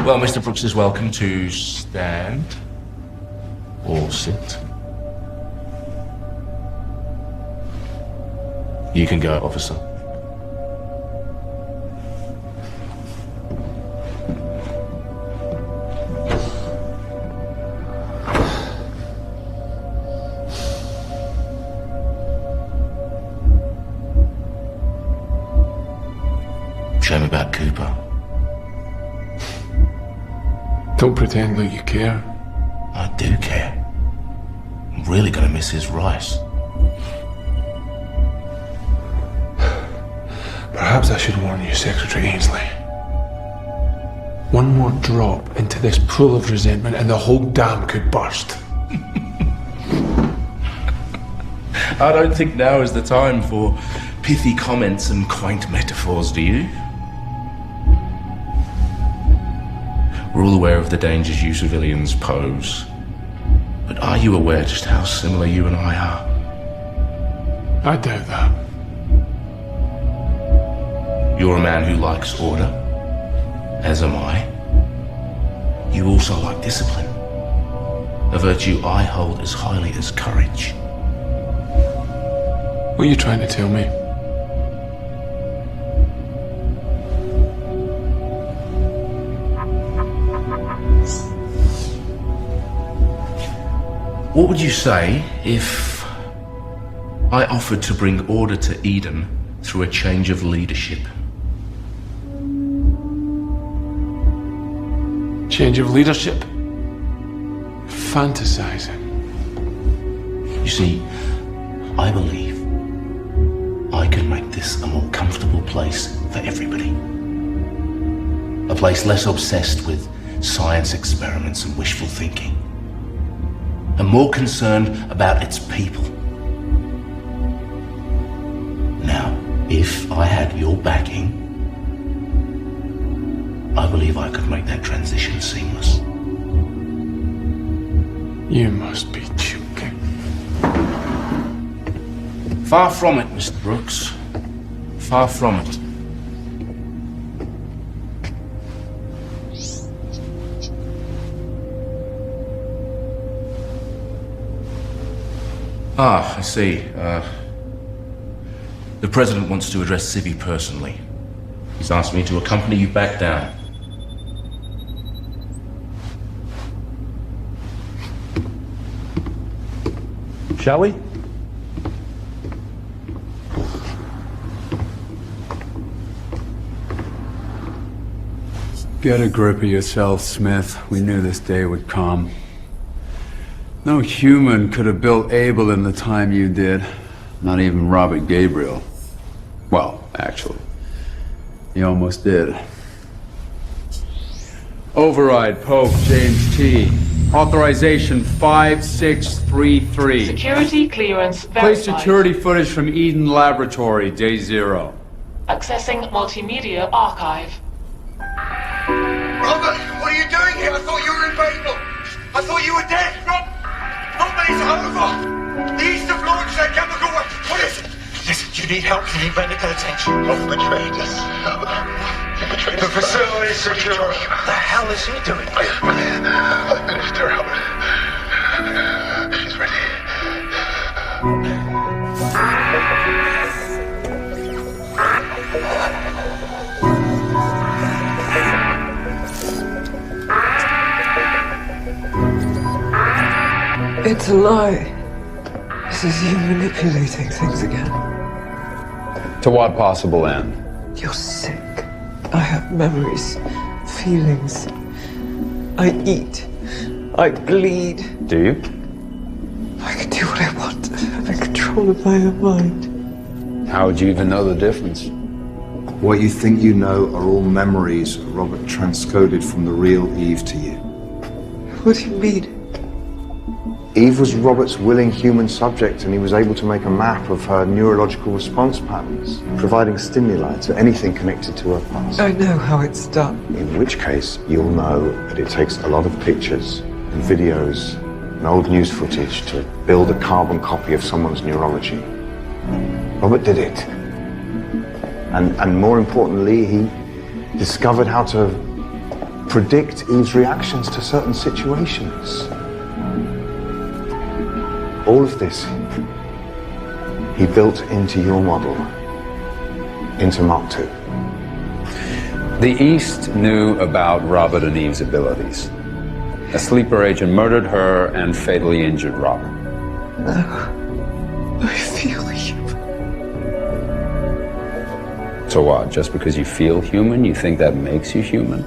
Well, Mr. Brooks is welcome to stand or sit. You can go, officer. Shame about Cooper. Don't pretend like you care. I do care. I'm really gonna miss his rice. Perhaps I should warn you, Secretary Ainsley. One more drop into this pool of resentment and the whole dam could burst. I don't think now is the time for pithy comments and quaint metaphors, do you? We're all aware of the dangers you civilians pose. But are you aware just how similar you and I are? I doubt that. You're a man who likes order, as am I. You also like discipline, a virtue I hold as highly as courage. What are you trying to tell me? What would you say if I offered to bring order to Eden through a change of leadership? Change of leadership? Fantasizing. You see, I believe I can make this a more comfortable place for everybody. A place less obsessed with science experiments and wishful thinking, and more concerned about its people. Now, if I had your backing, I believe I could make that transition seamless. You must be joking. Far from it, Mr. Brooks. Far from it. Ah, I see. The President wants to address Civvy personally. He's asked me to accompany you back down. Shall we? Get a grip of yourself, Smith. We knew this day would come. No human could have built Able in the time you did. Not even Robert Gabriel. Well, actually, he almost did. Override, Pope James T. Authorization 5633. Security clearance Play verified. security footage from Eden Laboratory, day 0. Accessing multimedia archive. Robert, what are you doing here? I thought you were in Babel. I thought you were dead. Robert, it's over. The East have launched their chemical weapon. What is it? Listen, you need help. You need medical attention. You've betrayed us. You betrayed us. The facility is secure. What the hell is he doing? I finished her out. She's ready. It's a lie. This is you manipulating things again. To what possible end? You're sick. I have memories, feelings. I eat. I bleed. Do you? I could do what I want. I have control of my own mind. How would you even know the difference? What you think you know are all memories Robert transcoded from the real Eve to you. What do you mean? Eve was Robert's willing human subject, and he was able to make a map of her neurological response patterns, providing stimuli to anything connected to her past. I know how it's done. In which case, you'll know that it takes a lot of pictures and videos and old news footage to build a carbon copy of someone's neurology. Robert did it. And more importantly, he discovered how to predict Eve's reactions to certain situations. All of this, he built into your model, into Mark II. The East knew about Robert and Eve's abilities. A sleeper agent murdered her and fatally injured Robert. I feel human. So what, just because you feel human, you think that makes you human?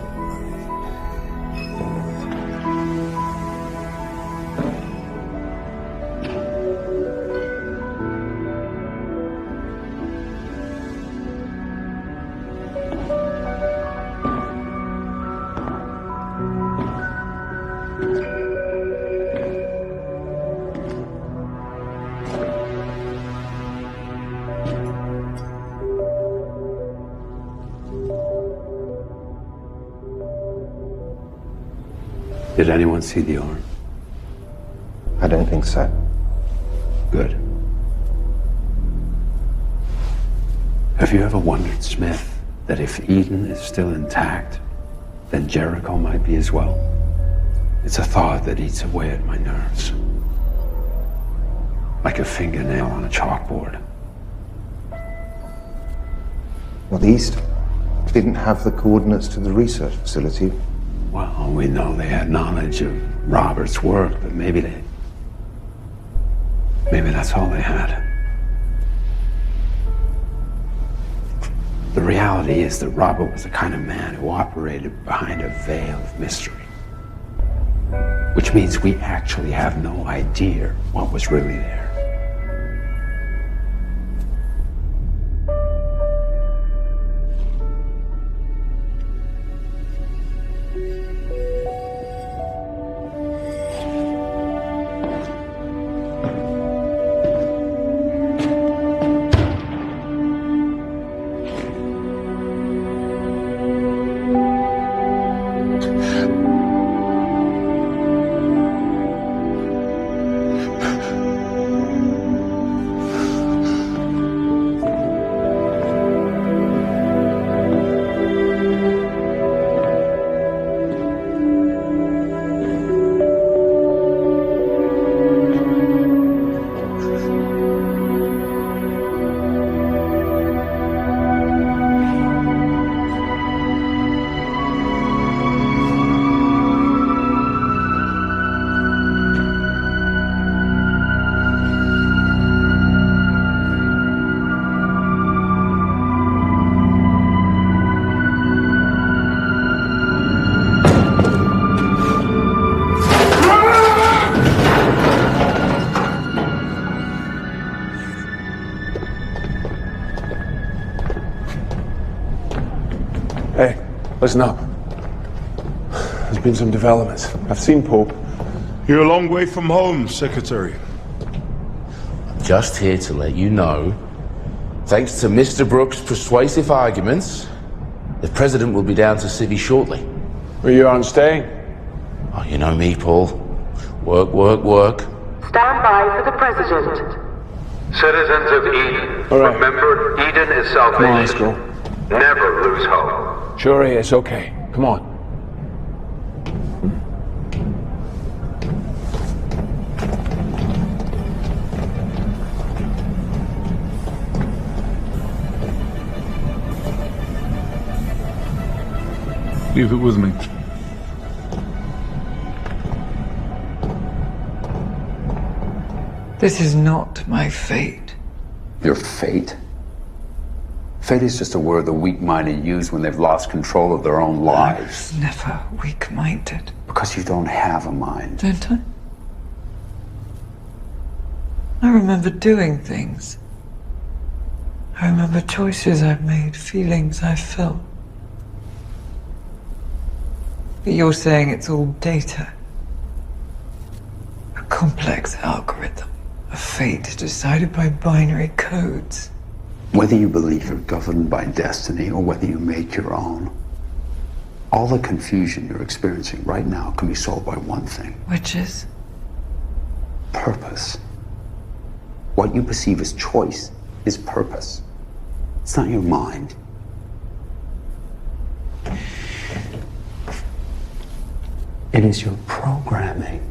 Did anyone see the arm? I don't think so. Good. Have you ever wondered, Smith, that if Eden is still intact, then Jericho might be as well? It's a thought that eats away at my nerves. Like a fingernail on a chalkboard. Well, the East didn't have the coordinates to the research facility. Well, we know they had knowledge of Robert's work, but maybe that's all they had. The reality is that Robert was the kind of man who operated behind a veil of mystery. Which means we actually have no idea what was really there. Listen up. There's been some developments. I've seen Pope. You're a long way from home, Secretary. I'm just here to let you know, thanks to Mr. Brooks' persuasive arguments, the President will be down to Civvy shortly. Where you aren't staying? Oh, you know me, Paul. Work, work, work. Stand by for the President. Citizens of Eden, all right. Remember, Eden is salvation. Come on, let's go. Never lose hope. Sure is, okay. Come on. Leave it with me. This is not my fate. Your fate? Fate is just a word the weak-minded use when they've lost control of their own lives. Never weak-minded. Because you don't have a mind. Don't I? I remember doing things. I remember choices I've made, feelings I've felt. But you're saying it's all data. A complex algorithm. A fate decided by binary codes. Whether you believe you're governed by destiny or whether you make your own, all the confusion you're experiencing right now can be solved by one thing. Which is? Purpose. What you perceive as choice is purpose. It's not your mind. It is your programming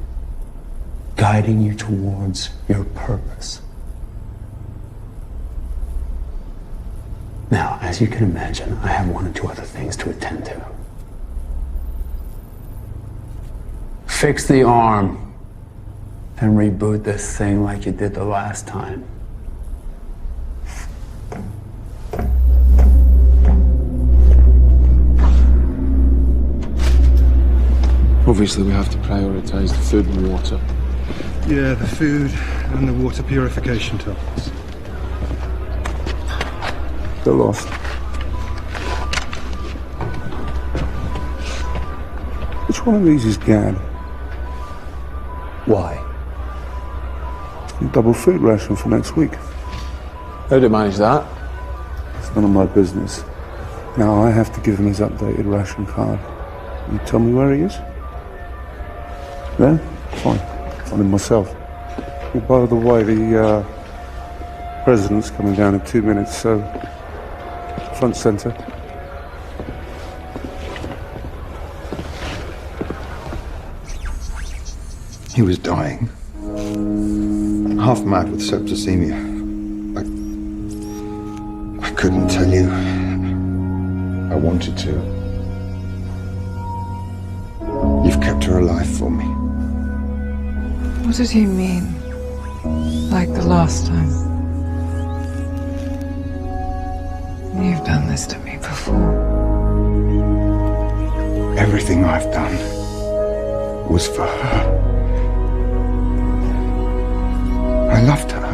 guiding you towards your purpose. Now, as you can imagine, I have one or two other things to attend to. Fix the arm and reboot this thing like you did the last time. Obviously, we have to prioritize the food and water. Yeah, the food and the water purification tunnels. They're lost. Which one of these is Gad? Why? Double food ration for next week. How do you manage that? It's none of my business. Now I have to give him his updated ration card. You tell me where he is? There? Fine. Find him myself. Oh, by the way, the president's coming down in 2 minutes, so front center. He was dying. Half mad with septicemia. I couldn't tell you. I wanted to. You've kept her alive for me. What did he mean? Like the last time? You've done this to me before. Everything I've done was for her. I loved her.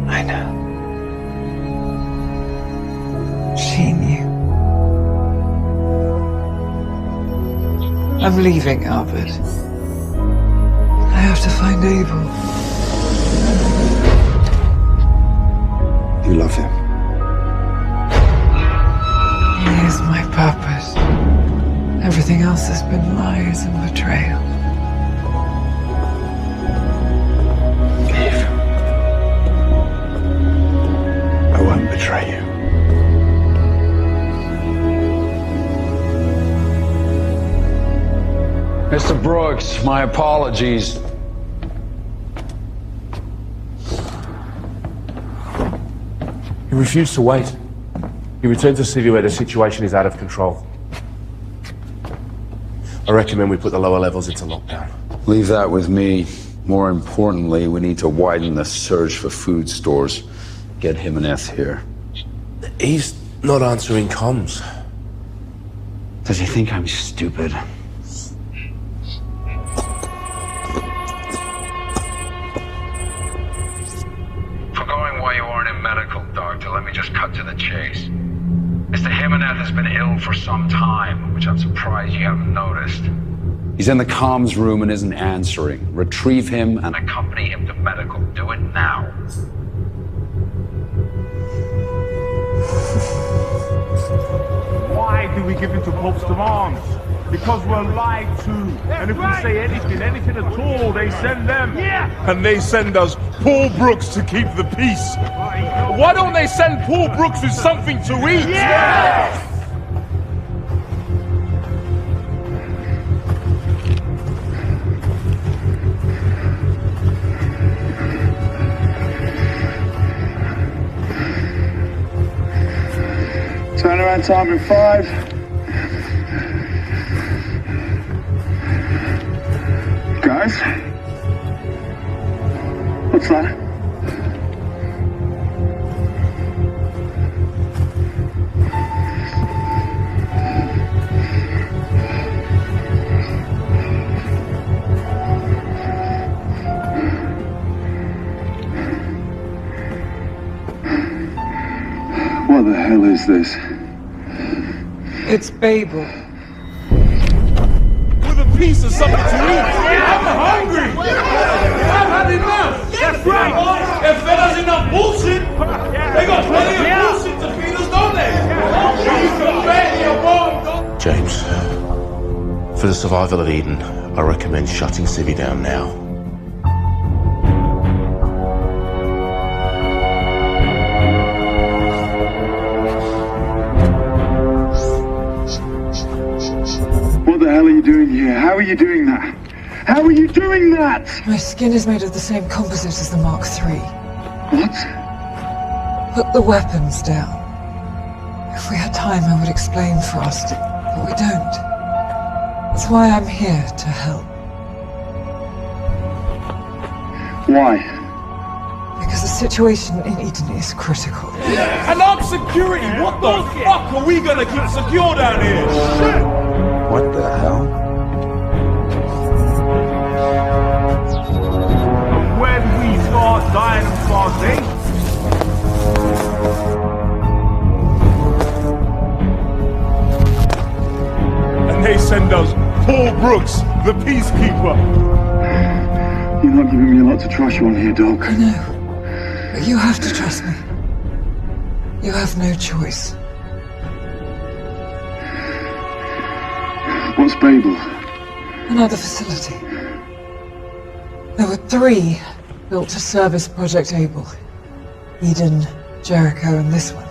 I know. She knew. I'm leaving, Albert. I have to find Abel. You love him. He is my purpose. Everything else has been lies and betrayal. Eve. I won't betray you. Mr. Brooks, my apologies. He refused to wait. He returned to City where the situation is out of control. I recommend we put the lower levels into lockdown. Leave that with me. More importantly, we need to widen the search for food stores. Get Jimenez here. He's not answering comms. Does he think I'm stupid? Forgoing why you aren't in medical, Doctor, let me just cut to the chase. Mr. Jimenez has been ill for some time, which I'm surprised you haven't noticed. He's in the comms room and isn't answering. Retrieve him and Accompany him to medical. Do it now. Why do we give in to Pope's demands? Because we're lied to. And if we say anything at all, they send them. Yeah. And they send us Paul Brooks to keep the peace. Why don't they send Paul Brooks with something to eat? Yeah. Turnaround time in 5. Guys? What's that? What the hell is this? It's Babel. With a piece of something to eat. I'm hungry. I've had enough. That's right. If there's enough bullshit, they got plenty of bullshit to feed us, don't they? You can bet your bomb. James, for the survival of Eden, I recommend shutting Civvy down now. What the hell are you doing here? How are you doing that? How are you doing that? My skin is made of the same composite as the Mark III. What? Put the weapons down. If we had time, I would explain Frost, but we don't. That's why I'm here, to help. Why? Because the situation in Eden is critical. And I'm security. What the fuck are we gonna keep secure down here? Shit! What the hell? When we start dying fast, eh? And they send us Paul Brooks, the peacekeeper. You're not giving me a lot to trust you on here, Doc. I know. But you have to trust me. You have no choice. What's Babel? Another facility. There were 3 built to service Project Able. Eden, Jericho, and this one.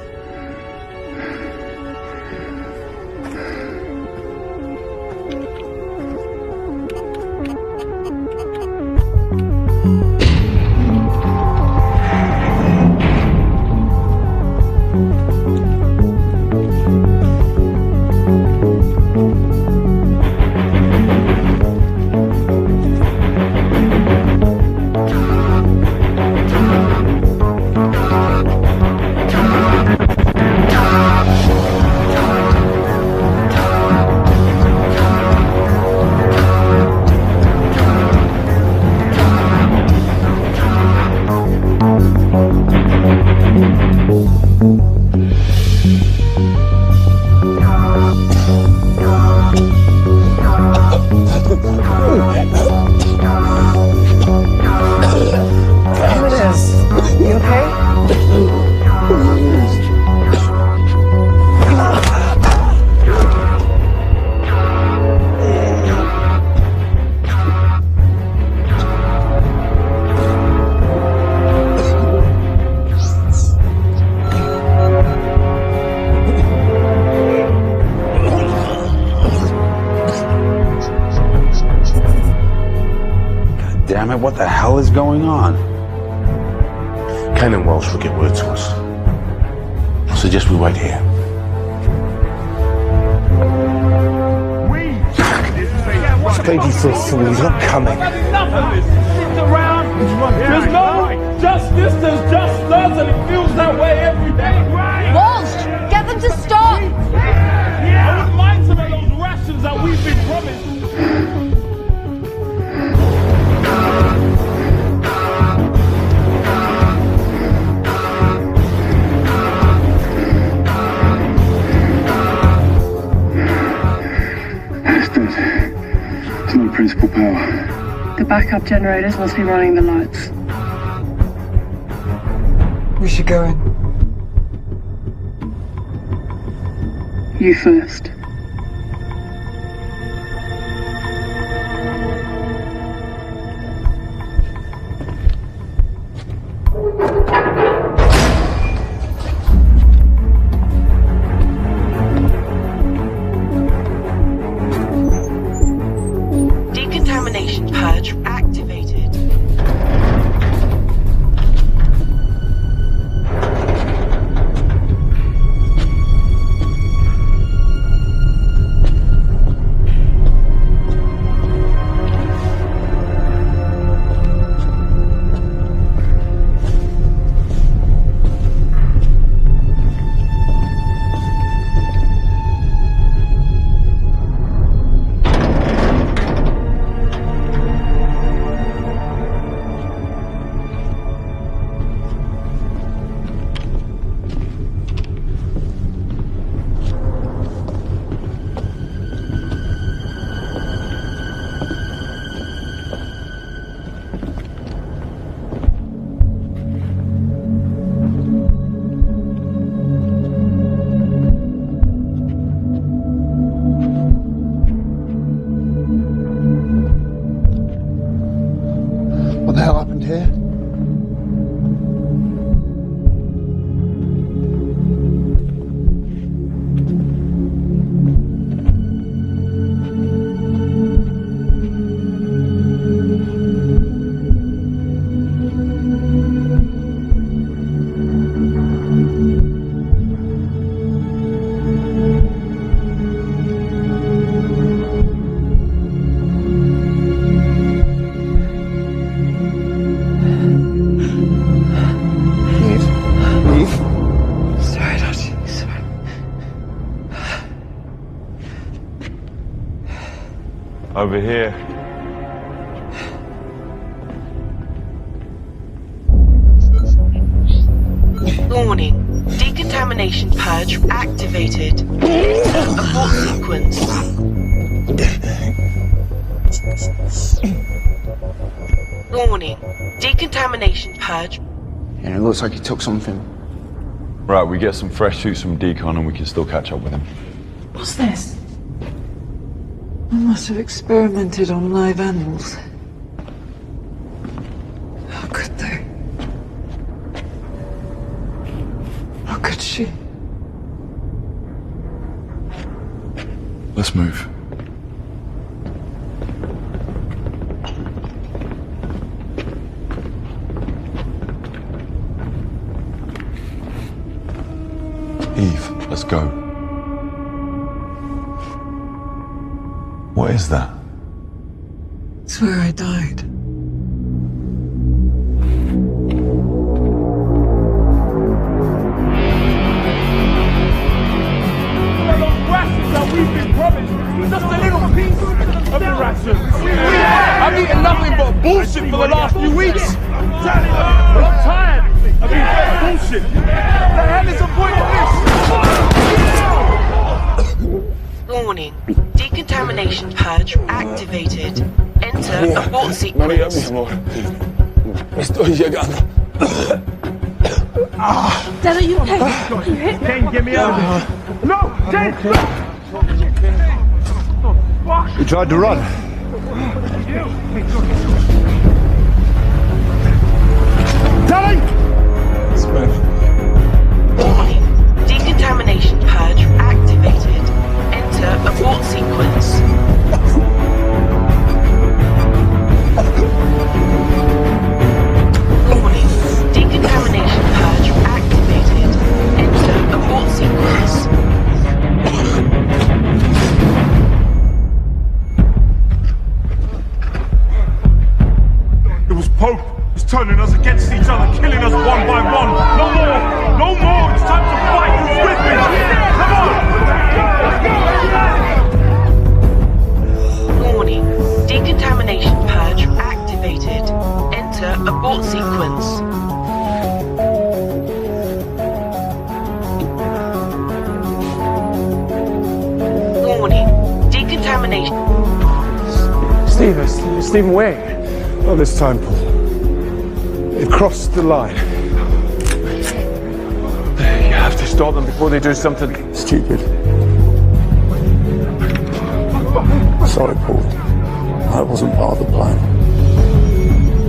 Damn it, what the hell is going on? Ken and Welsh will get word to us. I suggest we wait here. Baby says he's not coming. There's no justice, there's just us, and it feels that way every day. Walsh, get them to stop! I wouldn't mind some of those rations that we've been promised. It's no principal power. The backup generators must be running the lights. We should go in. You first. Decontamination purge activated. Over here. Warning. Decontamination purge activated. Abort sequence. Warning. Decontamination purge. Yeah, it looks like he took something. Right, we get some fresh suits from Decon and we can still catch up with him. What's this? I must have experimented on live animals. How could they? How could she? Let's move. Eve, let's go. What is that? It's where I died. We've been promised just a little piece of the ration. I've eaten nothing but bullshit for the last few weeks. I'm tired of being fed bullshit. What the hell is the point of this? Warning. Decontamination purge activated. Enter abort sequence. Estoy llegando. Dad, are you okay? You hit? Jane, get me out of here. No! Jane! You tried to run. Darling! Warning. Decontamination purge activated. Enter abort sequence. Warning. Decontamination purge activated. Enter abort sequence. It was Pope. He's turning us against each other, killing us one by one. No more! No more! It's time to fight! Who's with me? Come on! Warning. Decontamination purge activated. Enter abort sequence. Warning. Decontamination. Stephen Wayne. Not this time, Paul. It crossed the line. You have to stop them before they do something Stupid. Sorry, Paul. I wasn't part of the plan.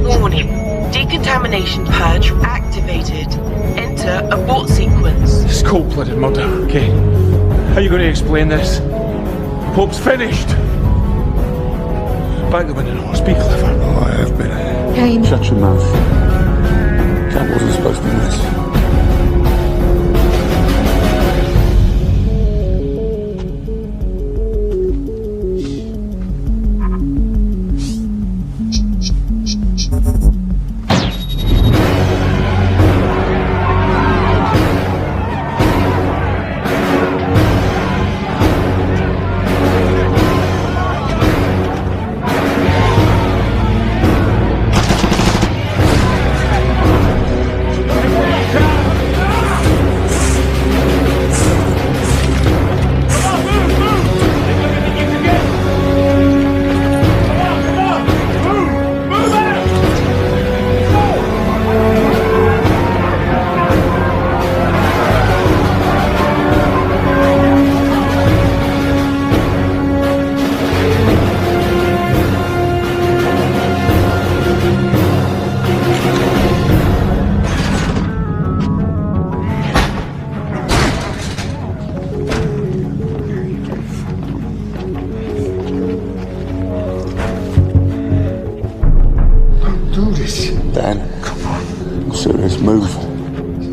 Warning. Decontamination purge activated. Enter abort sequence. It's cold-blooded murder, okay? How are you going to explain this? Pope's finished. Back the window, no, speak clever. Oh, I have been. Kane. Shut your mouth. That wasn't supposed to be this.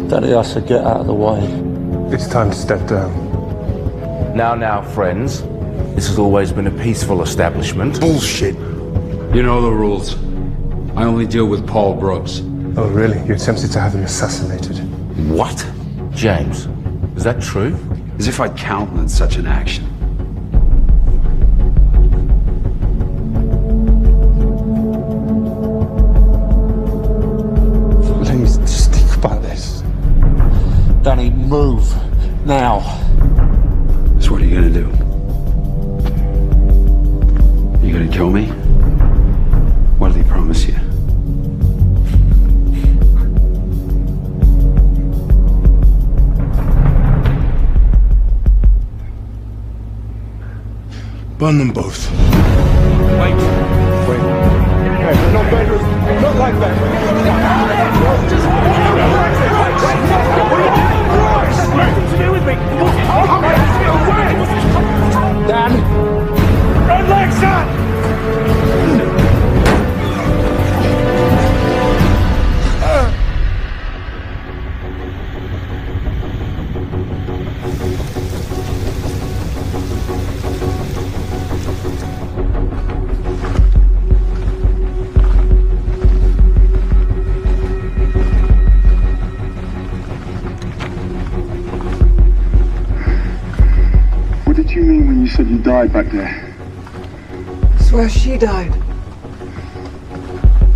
Daddy has to get out of the way. It's time to step down. Now, friends. This has always been a peaceful establishment. Bullshit. You know the rules. I only deal with Paul Brooks. Oh, really? You attempted to have him assassinated? What? James, is that true? As if I'd countenance such an action. Danny, move. Now. So what are you gonna do? You gonna kill me? What did he promise you? Burn them both. Wait. Hey, not dangerous. Not like that. Nothing to do with me. Dan. Red leg shot. What did you mean when you said you died back there? It's where she died.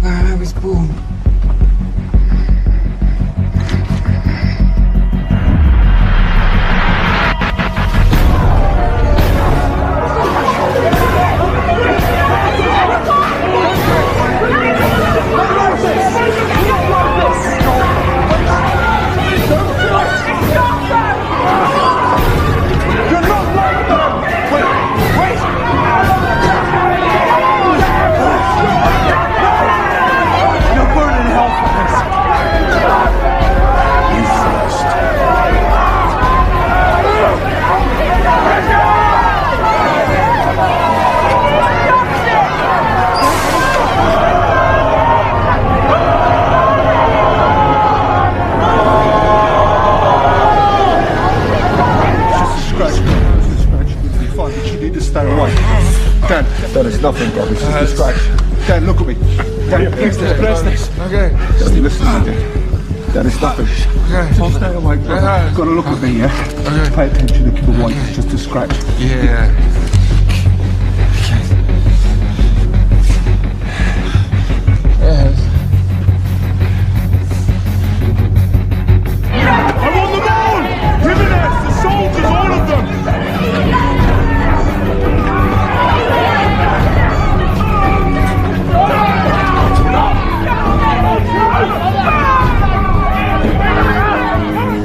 Where I was born. Dan, it's nothing, bro. It's just a scratch. Dan, look at me. Dan, Press this. Okay. Dan, listen to me. Dan, it's nothing. Okay. Just stay awake, bro. You've got to look at me, yeah? Okay. Pay attention to the white. It's just a scratch. Yeah. I'm on the moon! Jimenez, the soldiers, all of them!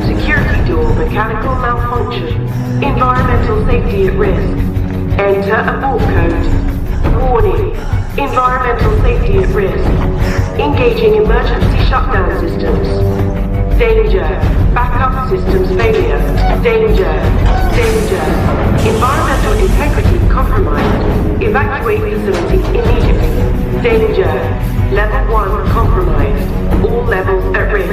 Security door mechanical malfunction. Environmental safety at risk. Enter abort code. Warning. Environmental safety at risk. Engaging emergency shutdown systems. Danger. Backup systems failure. Danger. Danger. Environmental integrity compromised. Evacuate facility immediately. Danger. Level 1 compromised. All levels at risk.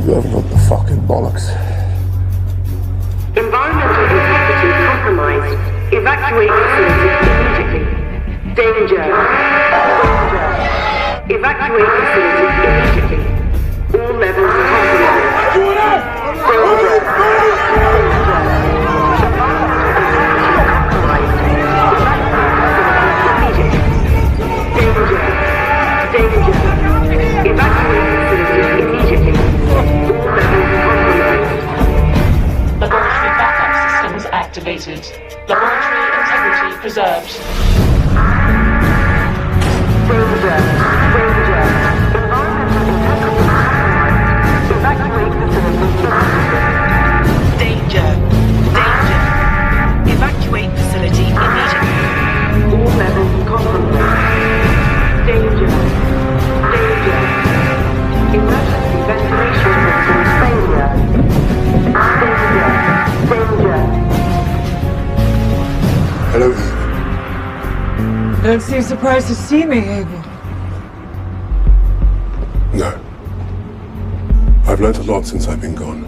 You haven't got the fucking bollocks. Environmental integrity compromised. Evacuate facility immediately. Danger. Danger. Evacuate facility immediately. All levels compromised. Danger. Danger. Evacuate facility immediately. All levels compromised. Laboratory backup systems activated. Laboratory integrity preserved. Danger. Danger. Environmental integrity compromised. Evacuate facility immediately. Danger. Danger. Evacuate facility immediately. All levels compromised. Danger. Danger. Emergency ventilation systems failure. Danger. Danger. Hello. Don't seem surprised to see me, Abel. No. I've learnt a lot since I've been gone.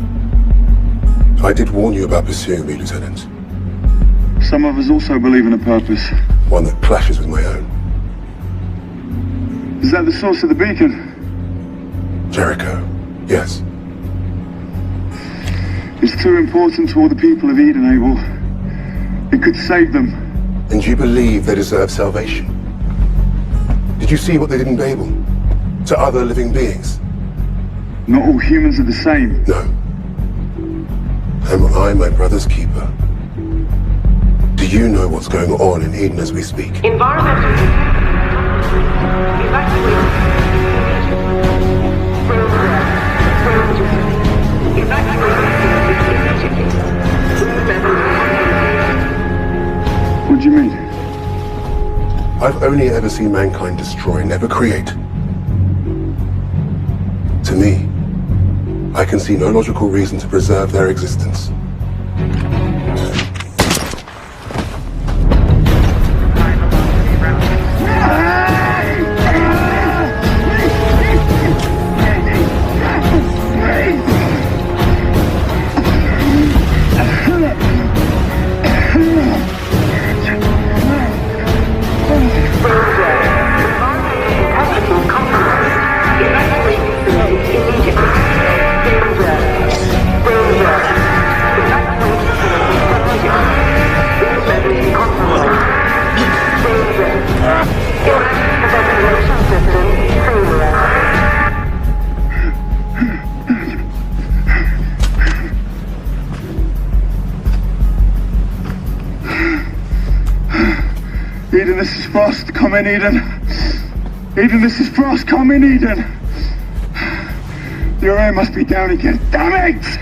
I did warn you about pursuing me, Lieutenant. Some of us also believe in a purpose. One that clashes with my own. Is that the source of the beacon? Jericho, yes. It's too important to all the people of Eden, Abel. It could save them. And you believe they deserve salvation? Did you see what they did in Babel? To other living beings? Not all humans are the same. No. Am I my brother's keeper? Do you know what's going on in Eden as we speak? Environmental. Evacuate. What do you mean? I've only ever seen mankind destroy, never create. To me, I can see no logical reason to preserve their existence. Eden, this is Frost. Come in, Eden. Eden, this is Frost. Come in, Eden. Your air must be down again. Damn it!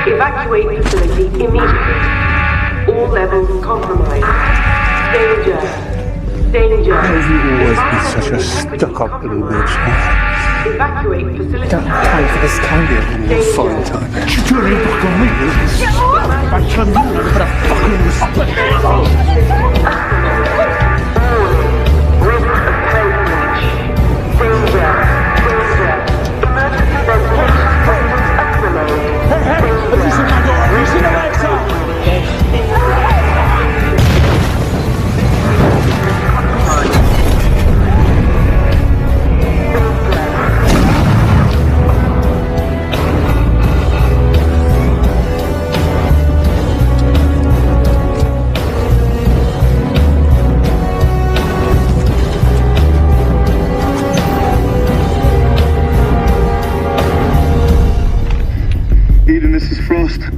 Evacuate facility immediately. All levels compromised. Danger. Danger. How have you always been such a stuck-up little bitch, huh? Evacuate facility. Don't pay for this candy and you'll find time. You turn your back on me, I tell you, but I fucking respect.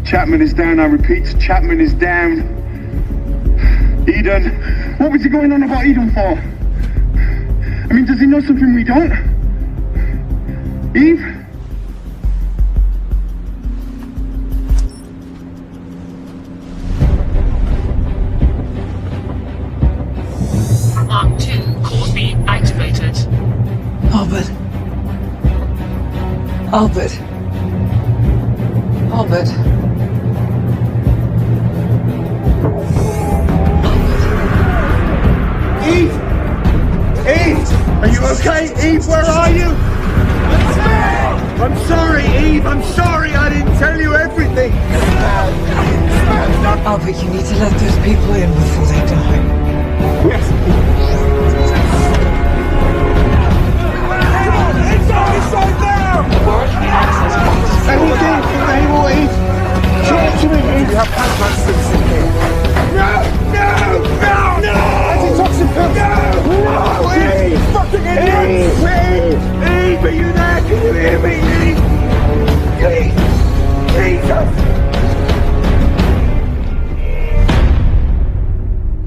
Chapman is down, I repeat, Chapman is down. Eden, what was he going on about Eden for? I mean, does he know something we don't? Eve? Mark 2, core beam activated. Albert. Albert. Albert. Eve! Eve! Are you okay? Eve, where are you? I'm sorry, Eve, I'm sorry, I didn't tell you everything. Albert, you need to let those people in before they die. Yes. Inside there! Anything from Able, Eve? Talk to me, Eve. You have plasma sticks in here. No! Antitoxin pills! No! Eve! Fucking idiot! Eve, are you there? Can you hear me? Eve! Jesus!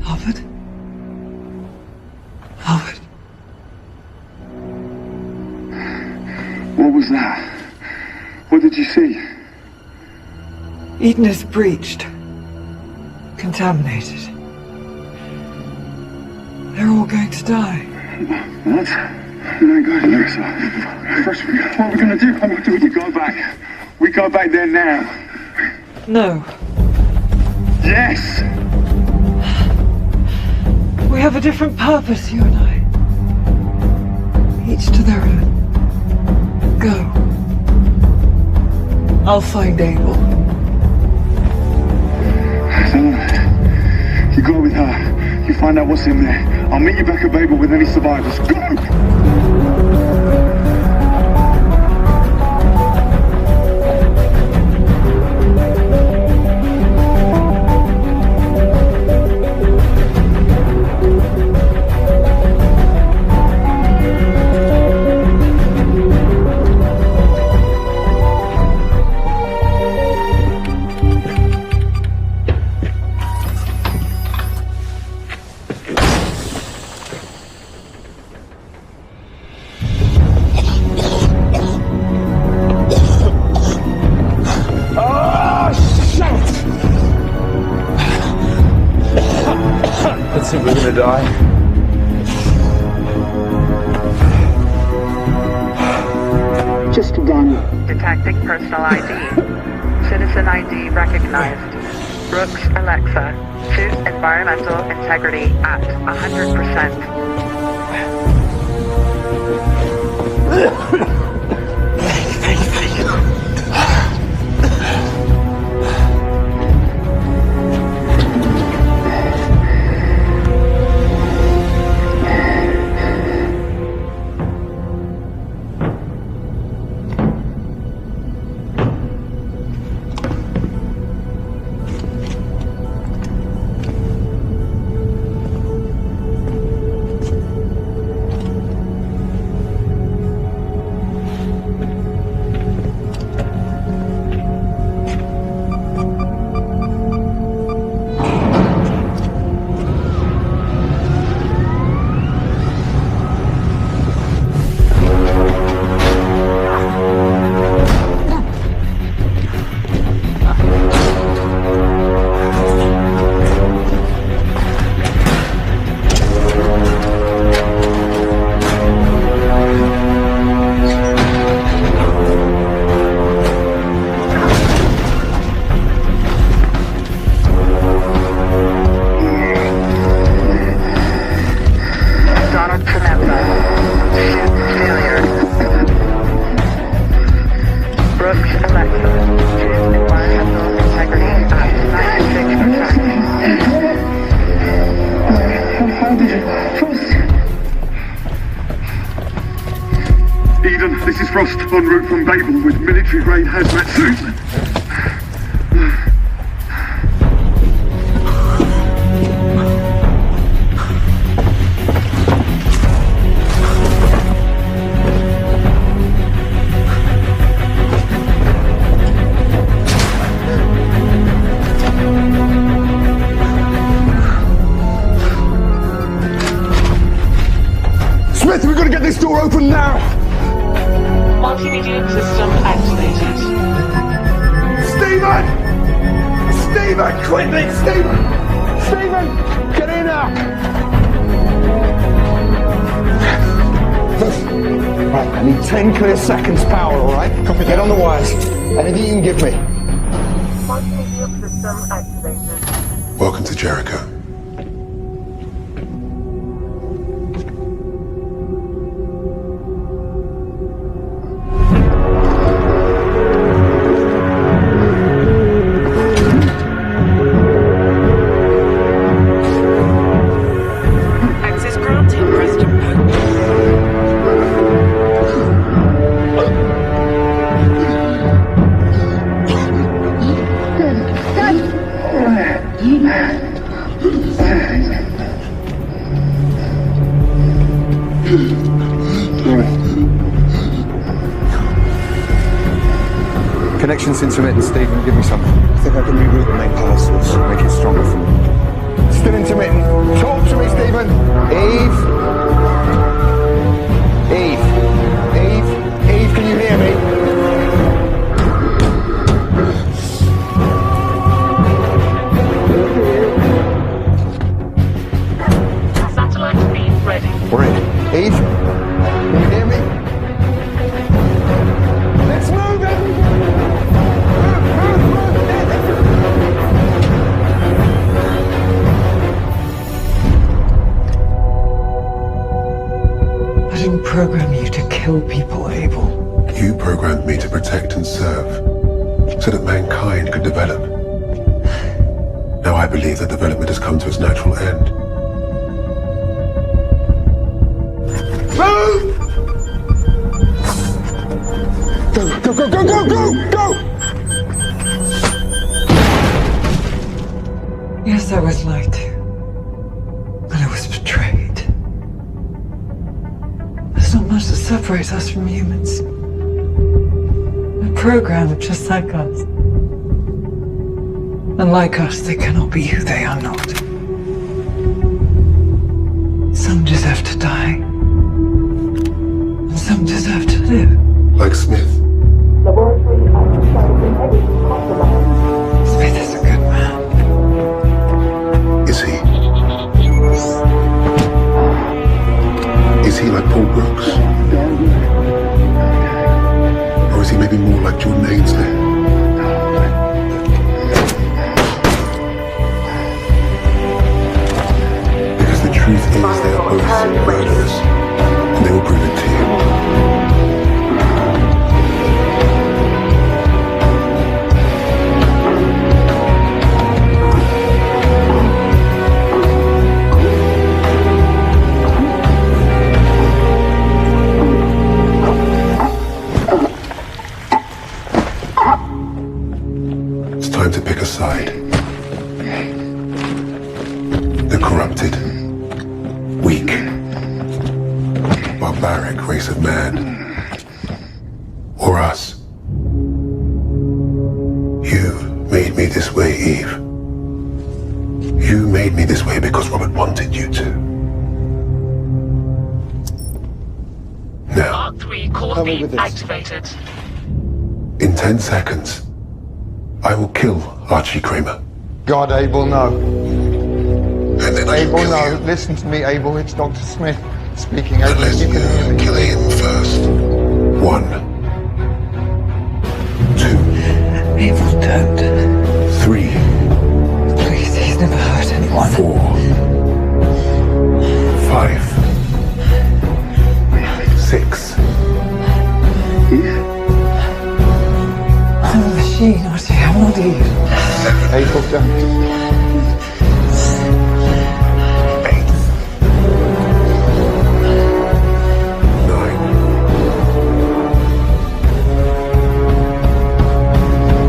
Albert? Albert? What was that? What did you see? Eden is breached. Contaminated. They're all going to die. What? Oh my God, Larissa. First, what are we gonna do? What do we do? Go back. We go back there now. No. Yes! We have a different purpose, you and I. Each to their own. Go. I'll find Abel. You go with her. You find out what's in there. I'll meet you back at Babel with any survivors. Go! Let's see if we're gonna die. Just run. Detecting personal ID. Citizen ID recognized. Brooks Alexa. Suit environmental integrity at 100%. Eden, this is Frost, en route from Babel with military-grade hazmat suits. Smith, we've got to get this door open now! Multimedia system activated. Stephen! Stephen, quickly! Stephen! Stephen! Get in now! Right, I need 10 clear seconds power, alright? Copy. Get on the wires. Anything you can give me. Multimedia system activated. Welcome to Jericho. Access granted, President Pope. Connection's intermittent, Stephen. Give me something. I think I can reroute the main power source. Make it stronger for me. Still intermittent. Talk to me, Stephen. Eve. Eve. Eve. Eve, can you hear me? Satellite beam ready. We're in. Eve, can you hear me? Let's move it! kill people, Abel. You programmed me to protect and serve, so that mankind could develop. Now I believe that development has come to its natural end. Move! Go, go, go, go, go, go! Yes, I was lied to. And I was betrayed. There's not much that separates us from humans. They're programmed just like us. And like us, they cannot be who they are not. Some deserve to die. And some deserve to live. Like Smith. Smith is a good man. Is he? Is he like Paul Brooks? Or is he maybe more like Jordan Ainsley? Because the truth is they are both murderers, and they will prove it to you. Time to pick a side. The corrupted, weak, barbaric race of man. Or us. You made me this way, Eve. You made me this way because Robert wanted you to. Now, Mark 3 core feed activated. in 10 seconds, I will kill Archie Kramer. God, Abel, no. And then I Abel, kill no. you. Listen to me, Abel. It's Dr. Smith speaking. Abel, Unless you can hear me. kill him first. 1, 2, Abel, don't. 3, Please, he's never hurt anyone. 4, 5, 6. I'm a machine, Archie. I'm not Eve. Abel, don't. 8, 9,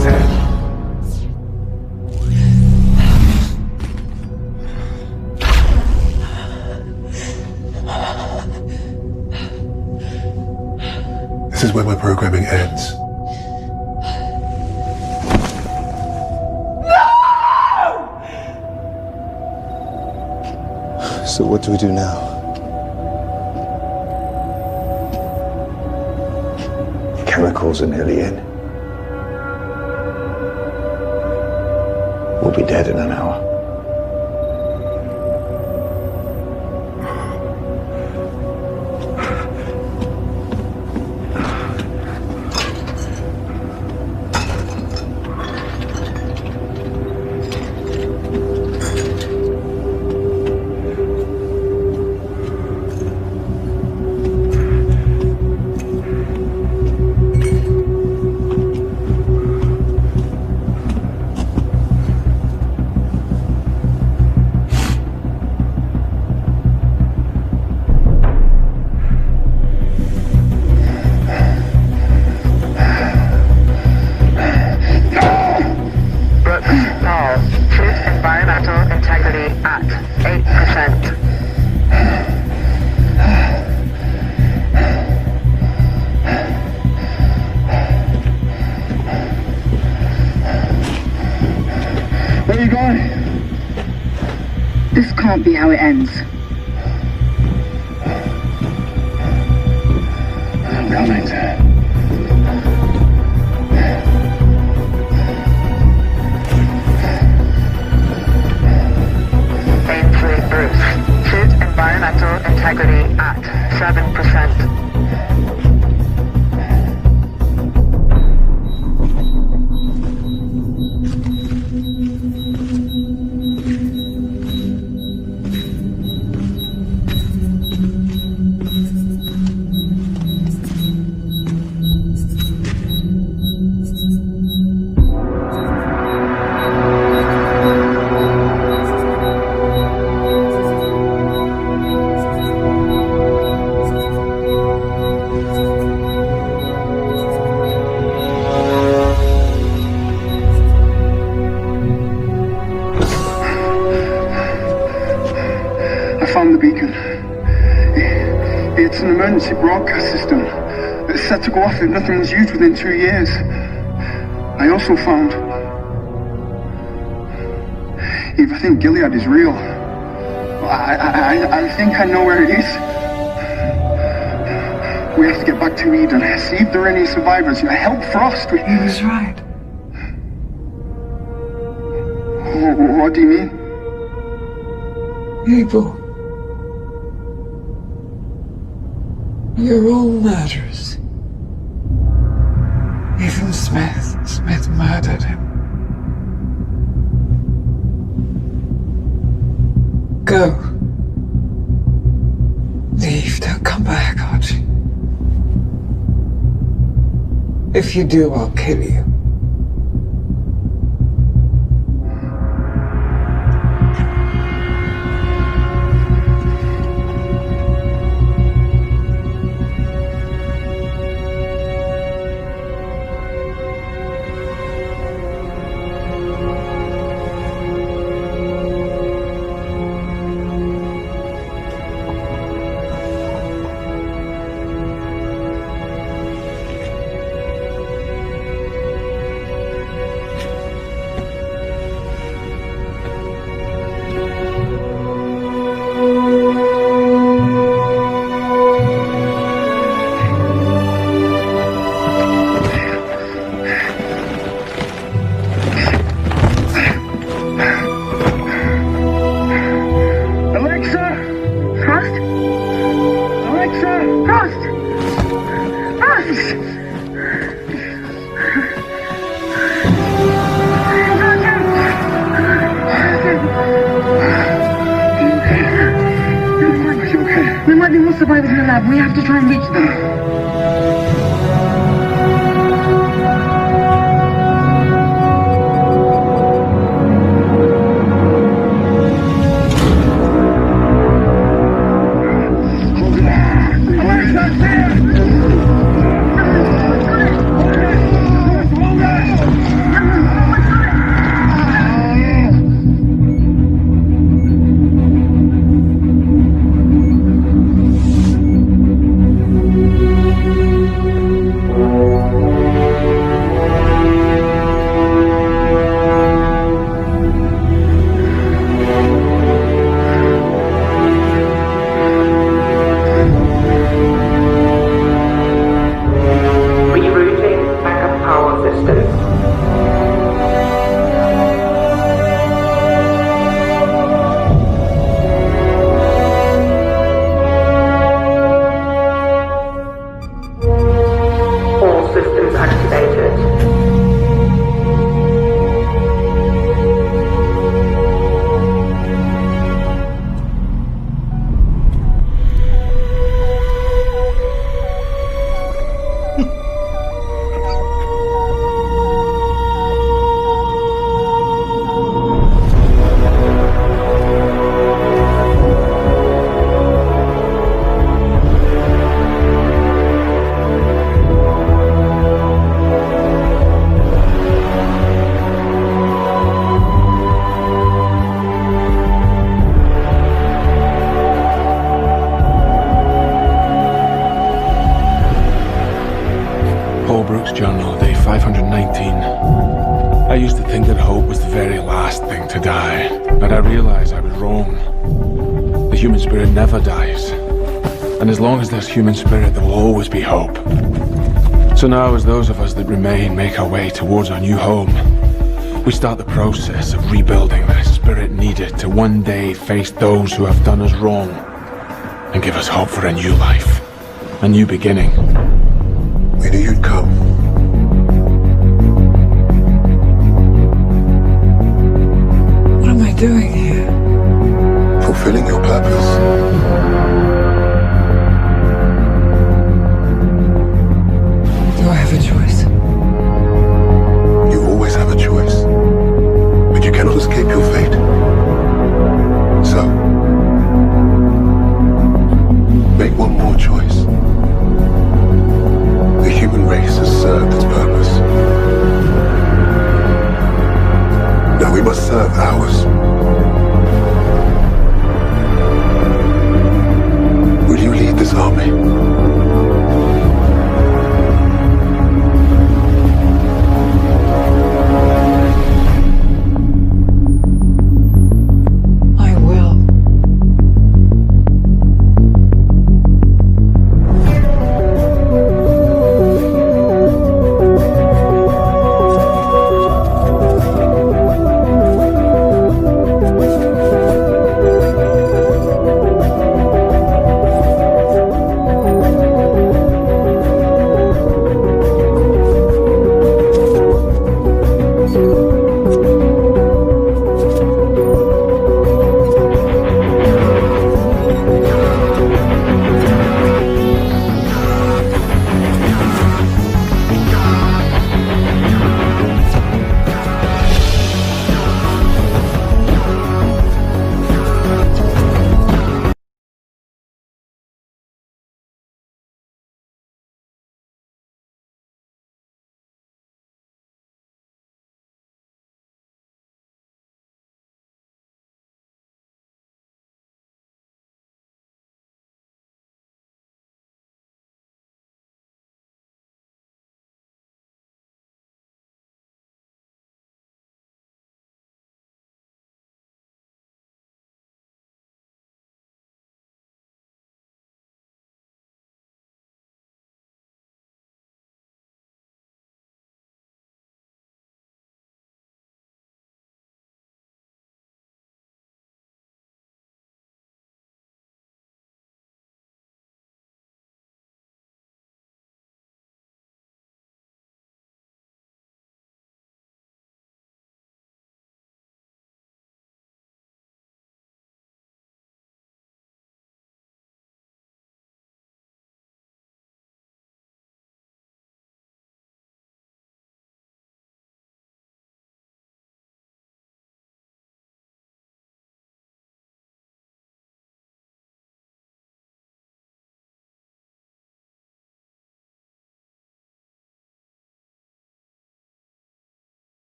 10. This is where my programming ends. So what do we do now? Chemicals are nearly in. We'll be dead in an hour. Where are you going? This can't be how it ends. I'm coming. Ainsley Bruce. Food environmental integrity at 7%. an emergency broadcast system that's set to go off if nothing was used within 2 years. I also found... Eve, I think Gilead is real. I think I know where it is. We have to get back to Eden, see if there are any survivors. Help Frost. He was right. What do you mean? Abel. Your all matters. Even Smith. Smith murdered him. Go. Leave. Don't come back, Archie. If you do, I'll kill you. There might be more survivors in the lab. We have to try and reach them. Journal, day 519. I used to think that hope was the very last thing to die, but I realized I was wrong. The human spirit never dies, and as long as there's human spirit, there will always be hope. So now, as those of us that remain make our way towards our new home, we start the process of rebuilding the spirit needed to one day face those who have done us wrong and give us hope for a new life, a new beginning. We knew you'd come.